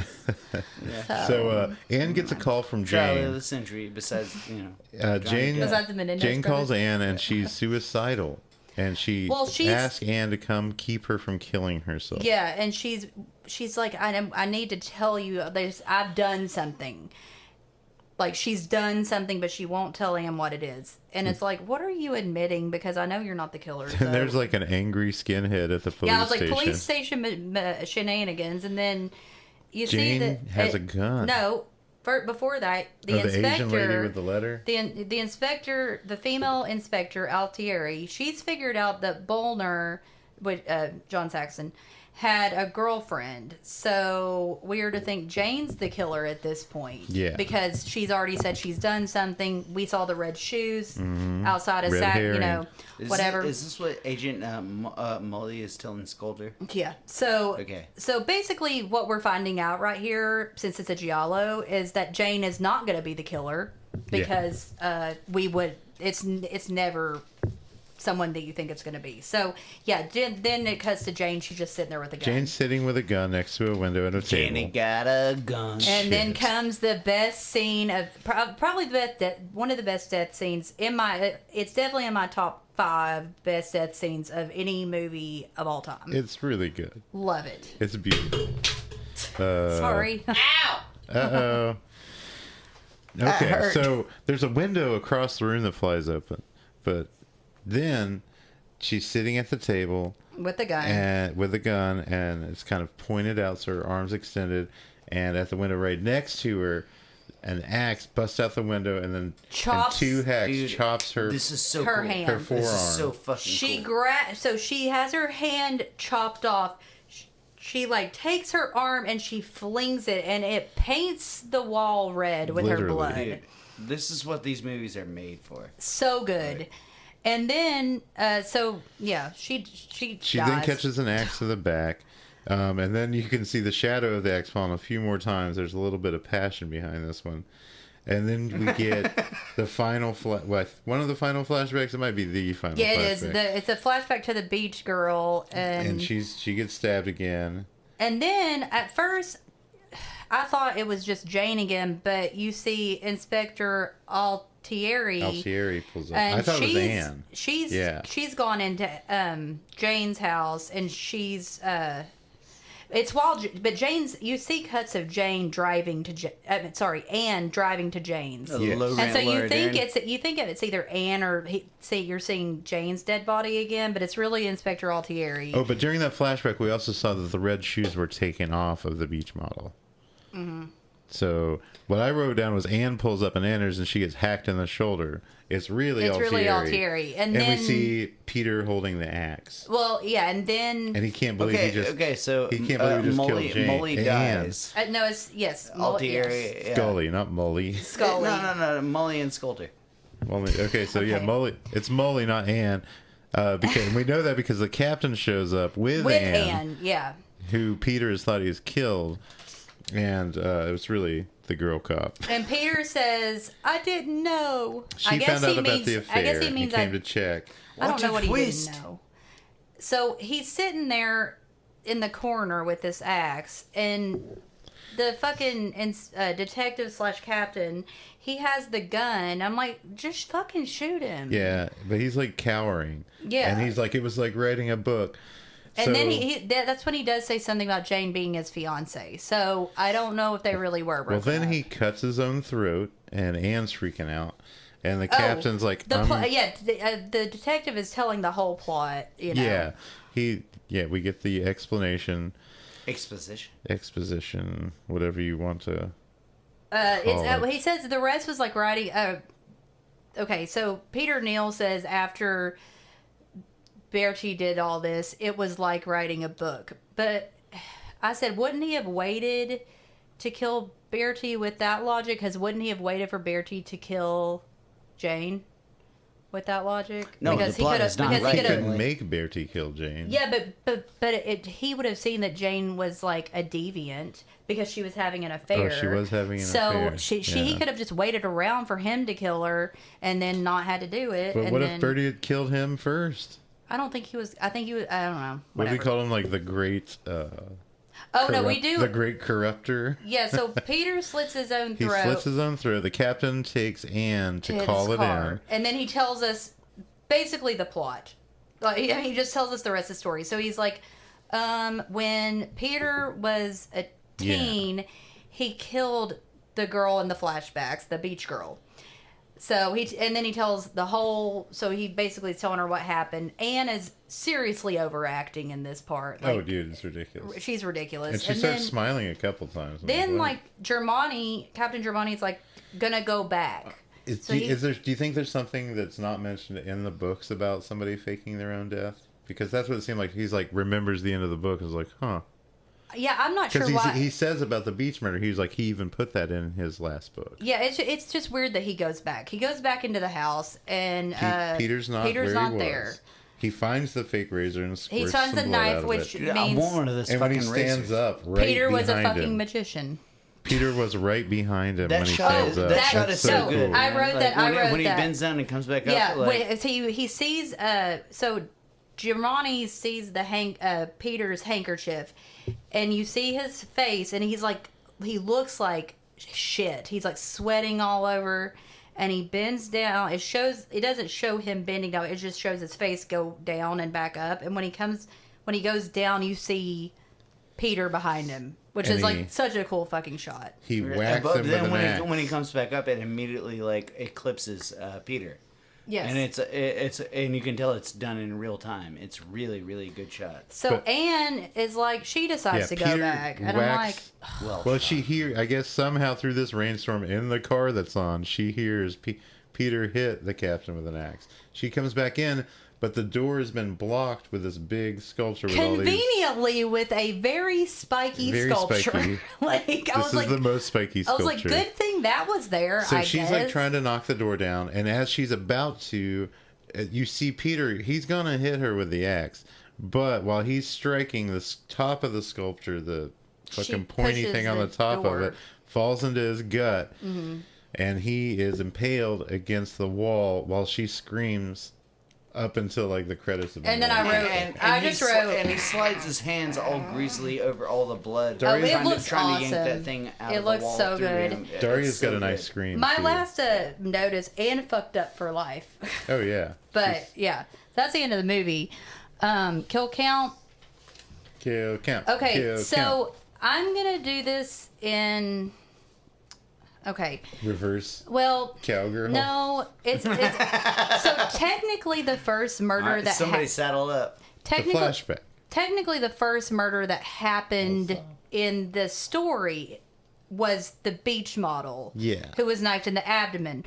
So Anne gets a call from Charlie of Jane. the century. Besides, Jane Besides the Menendez Jane calls brothers. Anne, and she's suicidal, and she asks Anne to come keep her from killing herself. Yeah, and she's like, I need to tell you, I've done something. Like, she's done something, but she won't tell Anne what it is. And it's like, what are you admitting? Because I know you're not the killer. So. And there's like an angry skinhead at the police yeah, I was like, station. police station shenanigans, and then you see Jane that has a gun. No, before that, the Oh, the inspector, Asian lady with the letter. the inspector, the female inspector Altieri, she's figured out that Bolner, with John Saxon, had a girlfriend. So we are to think Jane's the killer at this point. Yeah. Because she's already said she's done something. We saw the red shoes outside of Red Sax, herring. whatever. Is this what Agent Molly is telling Scolder? Yeah. So Okay. So basically, what we're finding out right here, since it's a giallo, is that Jane is not going to be the killer because it's never someone that you think it's going to be. So yeah, then it cuts to Jane. She's just sitting there with a gun. Jane's sitting with a gun next to a window at a Janie table. got a gun. and then Shit. comes the best scene of probably one of the best death scenes it's definitely in my top 5 best death scenes of any movie of all time. It's really good. Love it. It's beautiful. Sorry. Uh-oh. Okay, hurt. so there's a window across the room that flies open. But then she's sitting at the table With the gun. and with a gun, and it's kind of pointed out, so her arms extended, and at the window right next to her, an axe busts out the window, and then Chops- two hacks Dude, chops her. This is so Her cool. hand. Her This is so forearm. fucking She cool. so she has her hand chopped off. She like takes her arm and she flings it, and it paints the wall red with her Literally. blood. Dude, this is what these movies are made for. So good. Right. And then, she She dies. then catches an axe to the back, and then you can see the shadow of the axe falling a few more times. There's a little bit of passion behind this one. And then we get the final one of the final flashbacks. It might be the final. Yeah, it flashback. is. It's a flashback to the beach girl, And she gets stabbed again. And then at first, I thought it was just Jane again, but you see Inspector Altieri. Altieri pulls up. And I thought it was Anne. She's gone into Jane's house, and she's but Jane's, you see cuts of Jane driving to Anne driving to Jane's. Yeah. Low And rent, so you lower think return. it's either Anne or you're seeing Jane's dead body again, but it's really Inspector Altieri. Oh, but during that flashback, we also saw that the red shoes were taken off of the beach model. So what I wrote down was Anne pulls up and enters, and she gets hacked in the shoulder. It's really Altieri. And then then we see Peter holding the axe. Well, yeah, and then... And he can't believe he just killed Jane. Molly dies. no, it's... Yes. Altieri. Yeah. Scully, not Molly. Scully. No. Molly and Sculter. Molly. Okay, so yeah, Molly. It's Molly, not Anne. Because we know that because the captain shows up with Anne. Yeah. Who Peter has thought he has killed. And it was really the girl cop. And Peter says, I didn't know. She found out about the affair. I guess he means came to check. I don't know what twist. he didn't know. So he's sitting there in the corner with this axe, and the fucking detective / captain, he has the gun. I'm like, just fucking shoot him. Yeah, but he's like cowering. Yeah. And he's like, it was like writing a book. And then that's when he does say something about Jane being his fiance. So I don't know if they really were. Well, then he cuts his own throat, and Anne's freaking out. And the captain's like, the detective is telling the whole plot, you know. Yeah, we get the explanation. Exposition. Whatever you want to he says the rest was like writing... okay, so Peter Neal says after Bertie did all this, it was like writing a book. But I said, wouldn't he have waited to kill Bertie with that logic? Because wouldn't he have waited for Bertie to kill Jane with that logic? No, because the plot is not right. He couldn't make Bertie kill Jane. Yeah, but he would have seen that Jane was like a deviant because she was having an affair. Oh, she was having an affair. So he could have just waited around for him to kill her and then not had to do it. But what if Bertie had killed him first? I don't think he was. I think he was. I don't know. What do we call him? Like the great. We do. The great corruptor. Yeah. So Peter slits his own throat. He slits his own throat. The captain takes Anne to call it in, and then he tells us basically the plot. Like he just tells us the rest of the story. So he's like, when Peter was a teen, he killed the girl in the flashbacks, the beach girl. So then he tells the whole. So he basically is telling her what happened. Anne is seriously overacting in this part. Like, dude, it's ridiculous. She's ridiculous. And she starts smiling a couple times. Then Captain Germani's like gonna go back. Do you think there's something that's not mentioned in the books about somebody faking their own death? Because that's what it seemed like. He's like remembers the end of the book. Is like, huh. Yeah, I'm not sure why. He says about the beach murder, he even put that in his last book. Yeah, it's just weird that he goes back. He goes back into the house, and Peter's not there. He finds the fake razor and he finds the knife, which means... I want one of this and when he stands up, right Peter was a fucking him, magician. Peter was right behind him when he stands up. That shot is so good. I wrote that. When he bends down and comes back up. Yeah, he sees... So Germani sees Peter's handkerchief, and you see his face, and he looks like shit. He's like sweating all over, and he bends down. It doesn't show him bending down. It just shows his face go down and back up. And when he goes down, you see Peter behind him, which is like such a cool fucking shot. He whacks him with an axe. When he comes back up, it immediately like eclipses Peter. Yes. And and you can tell it's done in real time. It's really, really good shot. So Anne is like, she decides to go back, and I'm like, well, I guess somehow through this rainstorm in the car that's on, she hears Peter hit the captain with an axe. She comes back in, but the door has been blocked with this big sculpture. Conveniently with a very spiky sculpture. Spiky. This is the most spiky sculpture. I was like, good thing that was there, So she's like trying to knock the door down, and as she's about to, you see Peter, he's going to hit her with the axe. But while he's striking the top of the sculpture, the fucking pointy thing on the top of it falls into his gut, and he is impaled against the wall while she screams up until like the credits have been and then I wrote, and he slides his hands all greasily over all the blood. It looks trying awesome. To yank that thing out it of the looks wall so good. Him. Daria's got a nice scream. My too. last note is Anne fucked up for life. Oh yeah. But yeah, that's the end of the movie. Kill count. Okay, so I'm gonna do this in. Okay. Reverse. Well, cowgirl. No, it's so technically the first murder that somebody saddle up. Flashback. Technically, the first murder that happened in the story was the beach model. Yeah. Who was knifed in the abdomen.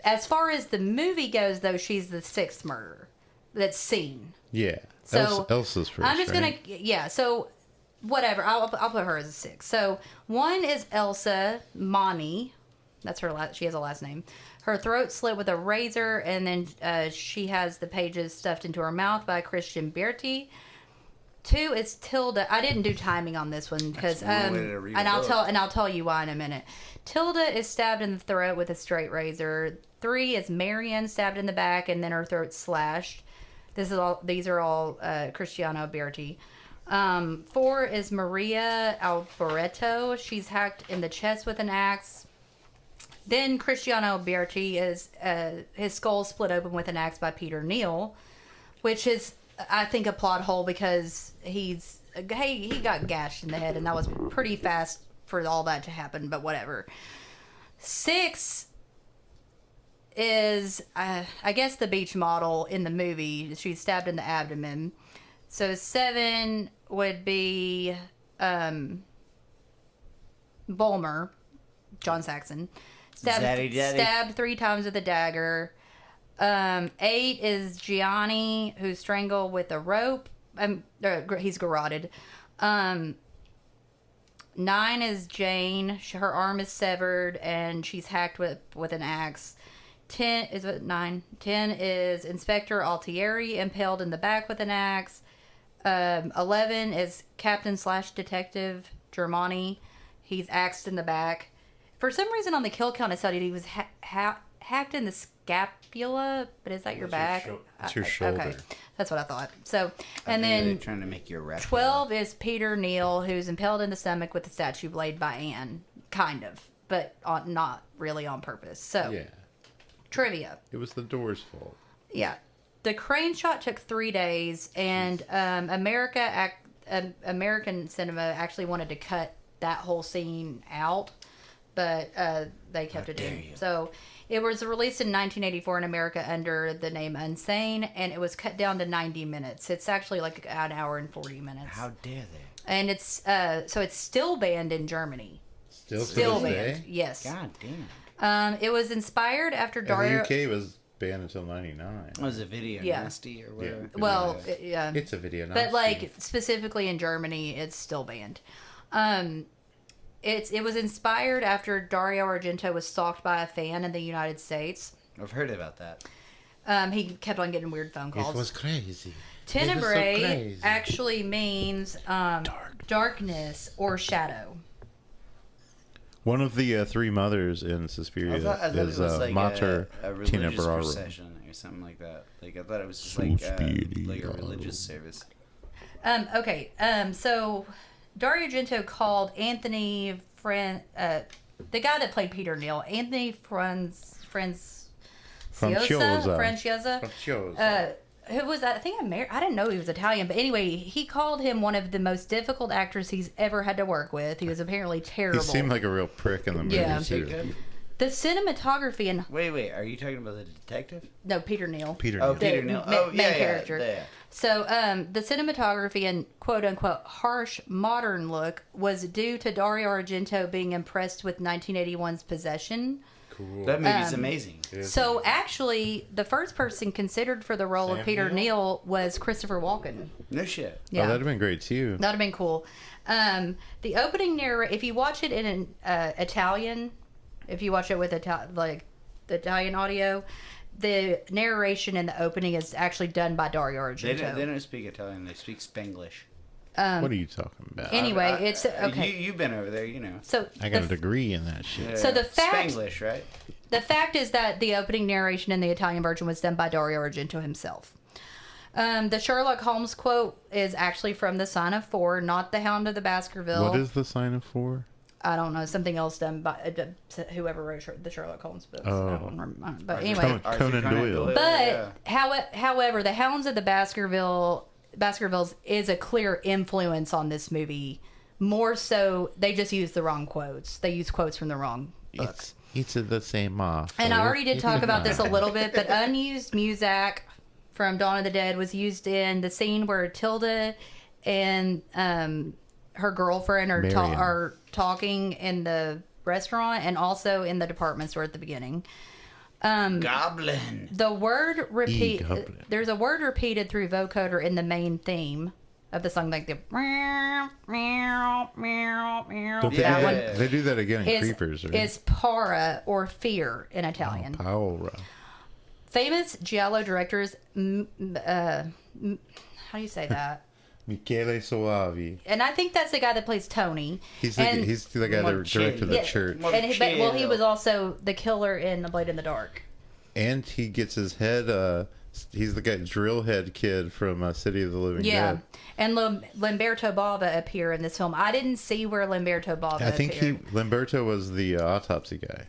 As far as the movie goes, though, she's the sixth murder that's seen. Yeah. So Elsa's first. I'm just right? gonna, yeah. So whatever, I'll put her as a 6. So one is Elsa Mani. That's her last. She has a last name. Her throat slit with a razor, and then she has the pages stuffed into her mouth by Christian Berti. 2 is Tilda. I didn't do timing on this one because, and I'll tell you why in a minute. Tilda is stabbed in the throat with a straight razor. 3 is Marion, stabbed in the back, and then her throat slashed. These are all Cristiano Berti. 4 is Maria Alboreto. She's hacked in the chest with an axe. Then Cristiano Berti is his skull split open with an axe by Peter Neal, which is, I think, a plot hole because he got gashed in the head, and that was pretty fast for all that to happen. But whatever. 6 is I guess the beach model in the movie. She's stabbed in the abdomen. So 7 would be Bulmer, John Saxon. Stabbed 3 times with a dagger. 8 is Gianni, who's strangled with a rope. He's garroted. 9 is Jane. Her arm is severed, and she's hacked with an axe. 10 is what 9. 10 is Inspector Altieri, impaled in the back with an axe. 11 is Captain/Detective Germani. He's axed in the back. For some reason, on the kill count, it said he was hacked in the scapula, but is that your back? It's your shoulder. Okay, that's what I thought. So, and then trying to make you a rap. 12 is Peter Neal, who's impaled in the stomach with a statue blade by Anne, kind of, but not really on purpose. So, Yeah. Trivia. It was the door's fault. Yeah, the crane shot took 3 days, and American cinema actually wanted to cut that whole scene out. But they kept it in. So it was released in 1984 in America under the name Unsane, and it was cut down to 90 minutes. It's actually like an hour and 40 minutes. How dare they? And it's so it's still banned in Germany. Still banned. Yes. God damn. It was inspired after Dario. And the UK was banned until 99. Was it video nasty or whatever? Yeah. Well, It's a video nasty. but like specifically in Germany, it's still banned. It was inspired after Dario Argento was stalked by a fan in the United States. I've heard about that. He kept on getting weird phone calls. It was crazy. Tenebrae actually means darkness or shadow. One of the 3 mothers in Suspiria I thought is it was like Mater a religious Tenebrarum. procession or something like that. Like I thought it was just like a religious service. Okay. So Dario Argento called Anthony the guy that played Peter Neal, Anthony Franciosa. Who was that? I think I didn't know he was Italian, but anyway, he called him one of the most difficult actors he's ever had to work with. He was apparently terrible. He seemed like a real prick in the movie too. The cinematography and wait, are you talking about the detective? no, Peter Neal. Peter Neal. Main character. Yeah. So, the cinematography and quote-unquote harsh modern look was due to Dario Argento being impressed with 1981's Possession. Cool. That movie's amazing. So, actually, the first person considered for the role of Peter Neal was Christopher Walken. No shit. Yeah. Oh, that'd have been great too. That'd have been cool. The opening if you watch it in Italian, if you watch it with the Italian audio, the narration in the opening is actually done by Dario Argento. They don't speak Italian; they speak Spanglish. What are you talking about? Anyway, it's okay. You've been over there, you know. So I got a degree in that shit. So the fact Spanglish, right? The fact is that the opening narration in the Italian version was done by Dario Argento himself. The Sherlock Holmes quote is actually from The Sign of Four, not The Hound of the Baskerville. What is The Sign of Four? I don't know. Something else done by whoever wrote the Sherlock Holmes books. I don't remember. But anyway. Conan Doyle. But, however, The Hounds of the Baskervilles is a clear influence on this movie. More so, they just use the wrong quotes. They use quotes from the wrong books. It's the same off. And I already did talk about this a little bit, but unused music from Dawn of the Dead was used in the scene where Tilda and her girlfriend are Marion. talking in the restaurant and also in the department store at the beginning. Goblin. The word repeat. Goblin. There's a word repeated through vocoder in the main theme of the song, like the meow meow meow meow. Don't they, That do one that, they do that again in is Creepers, right? is para or fear in Italian. Paura. Famous Giallo directors. How do you say that? Michele Soavi. And I think that's the guy that plays Tony. He's the guy that directed the Yeah, church. And he was also the killer in The Blade in the Dark. And he gets his head, he's the guy, drill head kid from City of the Living Yeah. Dead. And Lamberto Bava appear in this film. I didn't see where Lamberto Bava I think appeared. Lamberto was the autopsy guy.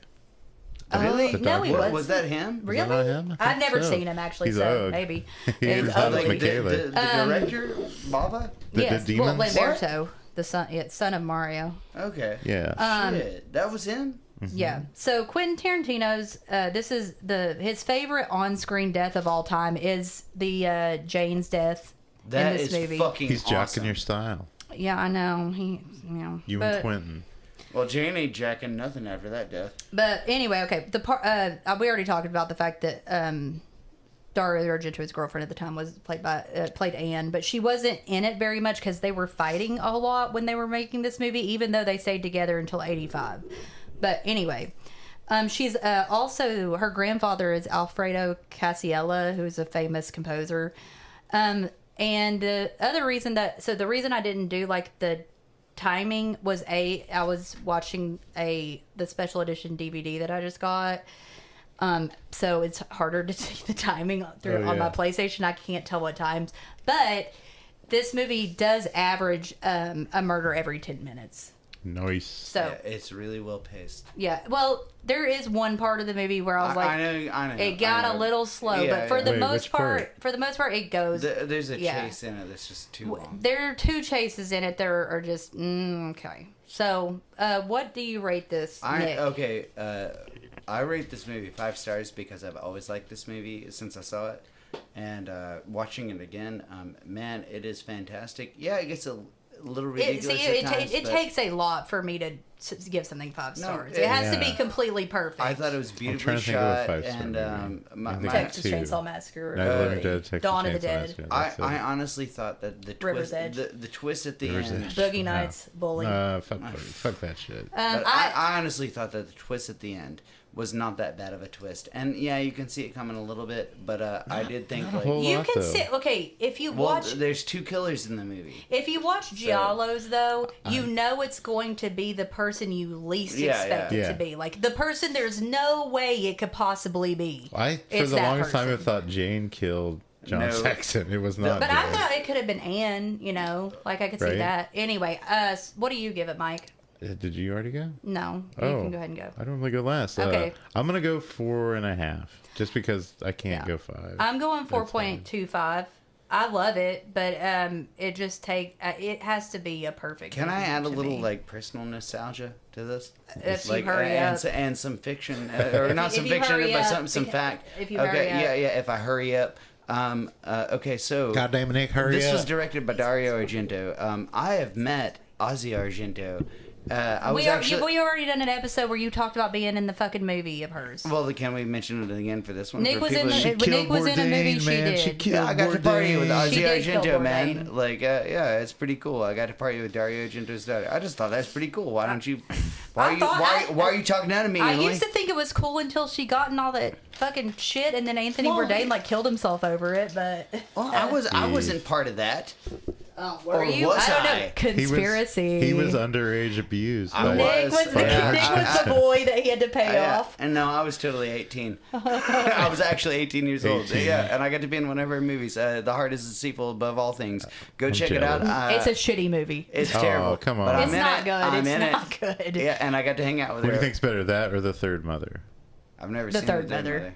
Really? The No, he doctor. was. Was that him? Really? not him? I I've think never so. seen him, actually, He's so ugly. maybe. He It's is ugly. ugly. Michele. The director, Bava? Yes, the well, demons? Lamberto, the son of Mario. Okay. Yeah. Shit, that was him? Yeah. So Quentin Tarantino's this is his favorite on-screen death of all time is the Jane's death That in this is movie. fucking He's awesome. jocking your style. Yeah, I know. You and Quentin. Well, Jane ain't jacking nothing after that death. But anyway, okay. The part we already talked about the fact that Dario Argento's girlfriend at the time was played Anne, but she wasn't in it very much because they were fighting a lot when they were making this movie, even though they stayed together until '85. But anyway, she's also her grandfather is Alfredo Casiella, who's a famous composer. And the other reason the reason I didn't do like the timing was I was watching the special edition DVD that I just got. So it's harder to see the timing on my PlayStation. I can't tell what times, but this movie does average a murder every 10 minutes. Nice. So Yeah, it's really well paced. yeah, well, there is one part of the movie where I was like, I know. it got I know. a little slow, Yeah, but for yeah. the Wait, most which part? it goes. There's a yeah. chase in it that's just too long. There are two chases in it. There are just okay. So, what do you rate this, Nick? I rate this movie 5 stars because I've always liked this movie since I saw it, and watching it again, man, it is fantastic. Yeah, it gets a little ridiculous at times, It but takes a lot for me to give something 5 No, stars. it- It has to be Yeah. completely perfect. I thought it was trying beautifully to think of a shot, 5-star and movie. my, I think my, Texas two. Chainsaw Massacre. Night of the Living Dead, Texas Dawn of the Chainsaw Dead. Massacre. I, That's it. I honestly thought that the River's twist, Edge. the twist at the River's end. Edge. Boogie No. Nights, Bully. Fuck that shit. But I honestly thought that the twist at the end was not that bad of a twist, and yeah, you can see it coming a little bit, but I did think not a like, whole You lot, can though. see. Okay, if you well, watch. there's 2 killers in the movie. If you watch Giallos, though, you know it's going to be the person you least Yeah, expect yeah. it Yeah. to be. Like, the person there's no way it could possibly be. For It's the that longest time, I person. thought Jane killed John No. Saxon. It was not. But I good. thought it could have been Anne, like I could see Right. that. Anyway, what do you give it, Mike? Did you already go? No, you Oh, can go ahead and go. I don't really go last. Okay. I'm gonna go 4.5, just because I can't Yeah. go 5. I'm going That's fine. 4.25. I love it, but it just it has to be a perfect. Can I movie add a to little me. like personal nostalgia to this? If you like hurry and, up. and some fiction, or not if some you fiction, hurry but up, some fact. if you okay, hurry up. yeah. If I hurry up. Okay, so Goddamn Nick, hurry this up! was directed by Dario Argento. I have met Ozzy Argento. We already done an episode where you talked about being in the fucking movie of hers. Well, can we mention it again for this one? Nick for was people in that- the, Nick was in a movie Bourdain, she man. did. She killed Yeah, I got to party with Bourdain. Ozzy She did kill Argento, man. Bourdain. Like, yeah, it's pretty cool. I got to party with Dario Argento's daughter. I just thought that's pretty cool. Why don't you? Why are you talking down to me? I Emily? used to think it was cool until she got in all that fucking shit, and then Anthony Bourdain killed himself over it. But Well, I wasn't part of that. were Or you? was I don't know. I? Conspiracy. He was underage abused. I by- Nick was by her Nick was sister. the boy that he had to pay Yeah, off. and no, I was totally 18. I was actually 18 years old. 18. Yeah, and I got to be in one of her movies. The Heart is Deceitful Above All Things. Go I'm check it out. jealous. It's a shitty movie. It's Oh, terrible. come on. But I'm It's in not it. good. I'm It's in not it. good. Yeah, and I got to hang out with What do her. you think's better, that or The Third Mother? I've never The seen Third The Mother. Mother.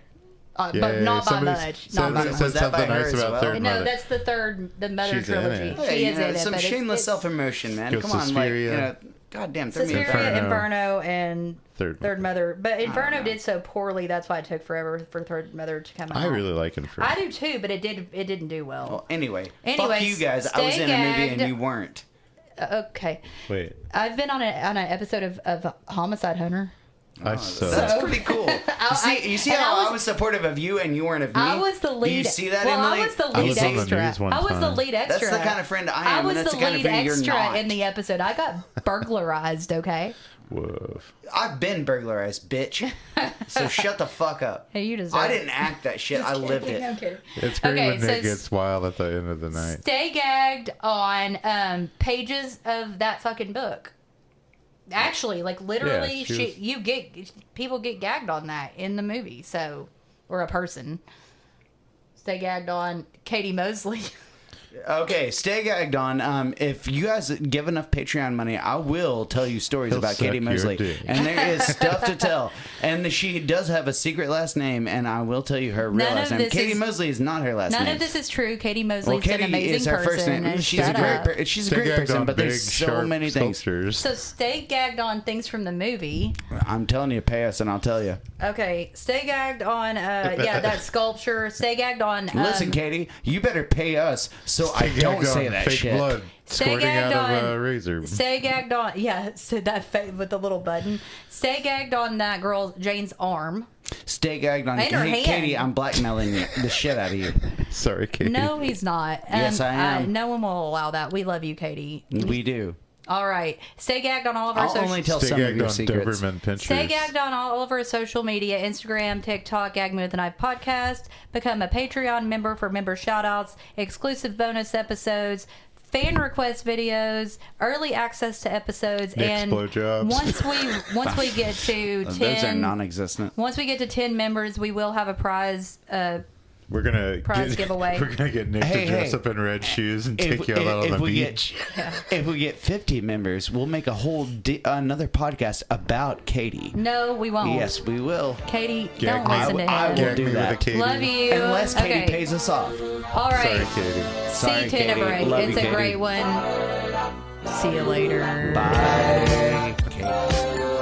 But not by somebody much. Said, Not by said much. Was that by something her nice as about well? Third No, Mother. that's the Mother She's in trilogy. it. Yeah, She you is know, in it. some but shameless it's self-promotion, man. Go Come on, like, Suspiria. goddamn, throw me a Suspiria, friend. Inferno, and Third Third Mother. But Inferno know. did so poorly, that's why it took forever for Third Mother to come out. I really like Inferno. I do too, but it didn't do well. Well, anyway, fuck Anyways, you guys. I was stay in a movie and gagged. you weren't. Okay. Wait. I've been on an episode of Homicide Hunter. That's pretty cool. You see how I was supportive of you and you weren't of me? I was the lead. Do you see that, well, Emily? I was the lead extra. I was the lead extra. That's the kind of friend I am. I was and that's the kind of lead friend you're extra not. in the episode. I got burglarized, okay? Woof. I've been burglarized, bitch. So shut the fuck up. Hey, you deserve I didn't act that shit. I lived it. I'm kidding. It's great Okay, when so Nick gets wild at the end of the night. Stay gagged on pages of that fucking book. Actually, like literally, people get gagged on that in the movie. So, or a person. Stay gagged on Katie Mosley. Okay, stay gagged on. If you guys give enough Patreon money, I will tell you stories about Katie Mosley. And there is stuff to tell. And she does have a secret last name, and I will tell you her real last name. Katie Mosley is not her last name. None of this is true. Katie Mosley is an Katie amazing is her person. first name. She's a great person, but there's so many things. So stay gagged on things from the movie. I'm telling you, pay us, and I'll tell you. Okay, stay gagged on that sculpture. Stay gagged on. Listen, Katie, you better pay us so I don't say that fake shit. Blood squirting out of a razor. Stay gagged on. Yeah, so that with the little button. Stay gagged on that girl Jane's arm. Stay gagged on. And her hand. Katie, I'm blackmailing the shit out of you. Sorry, Katie. No, he's not. Yes, I am. No one will allow that. We love you, Katie. We do. All right. Stay gagged on all of our I'll only tell Stay some of gagged your on secrets. Doberman Pinschers. Stay gagged on all of our social media, Instagram, TikTok, Gag Me With a Knife podcast. Become a Patreon member for member shoutouts, exclusive bonus episodes, fan request videos, early access to episodes, Nick's and blowjobs. once we get to 10, Those are non-existent. Once we get to 10 members, we will have a prize. We're gonna giveaway. We're gonna get Nick to dress up in red shoes and take you all out on the beach. If we get 50 members, we'll make a whole another podcast about Katie. No, we won't. Yes, we will. Katie, Gag don't me. listen to I him. will Gag do me with that. a Katie. Love you. Unless Katie Okay. pays us off. All right. Sorry, Katie. Sorry, See Katie. Tenebrae. Love It's you, a Katie. great one. See you later. Bye, Katie.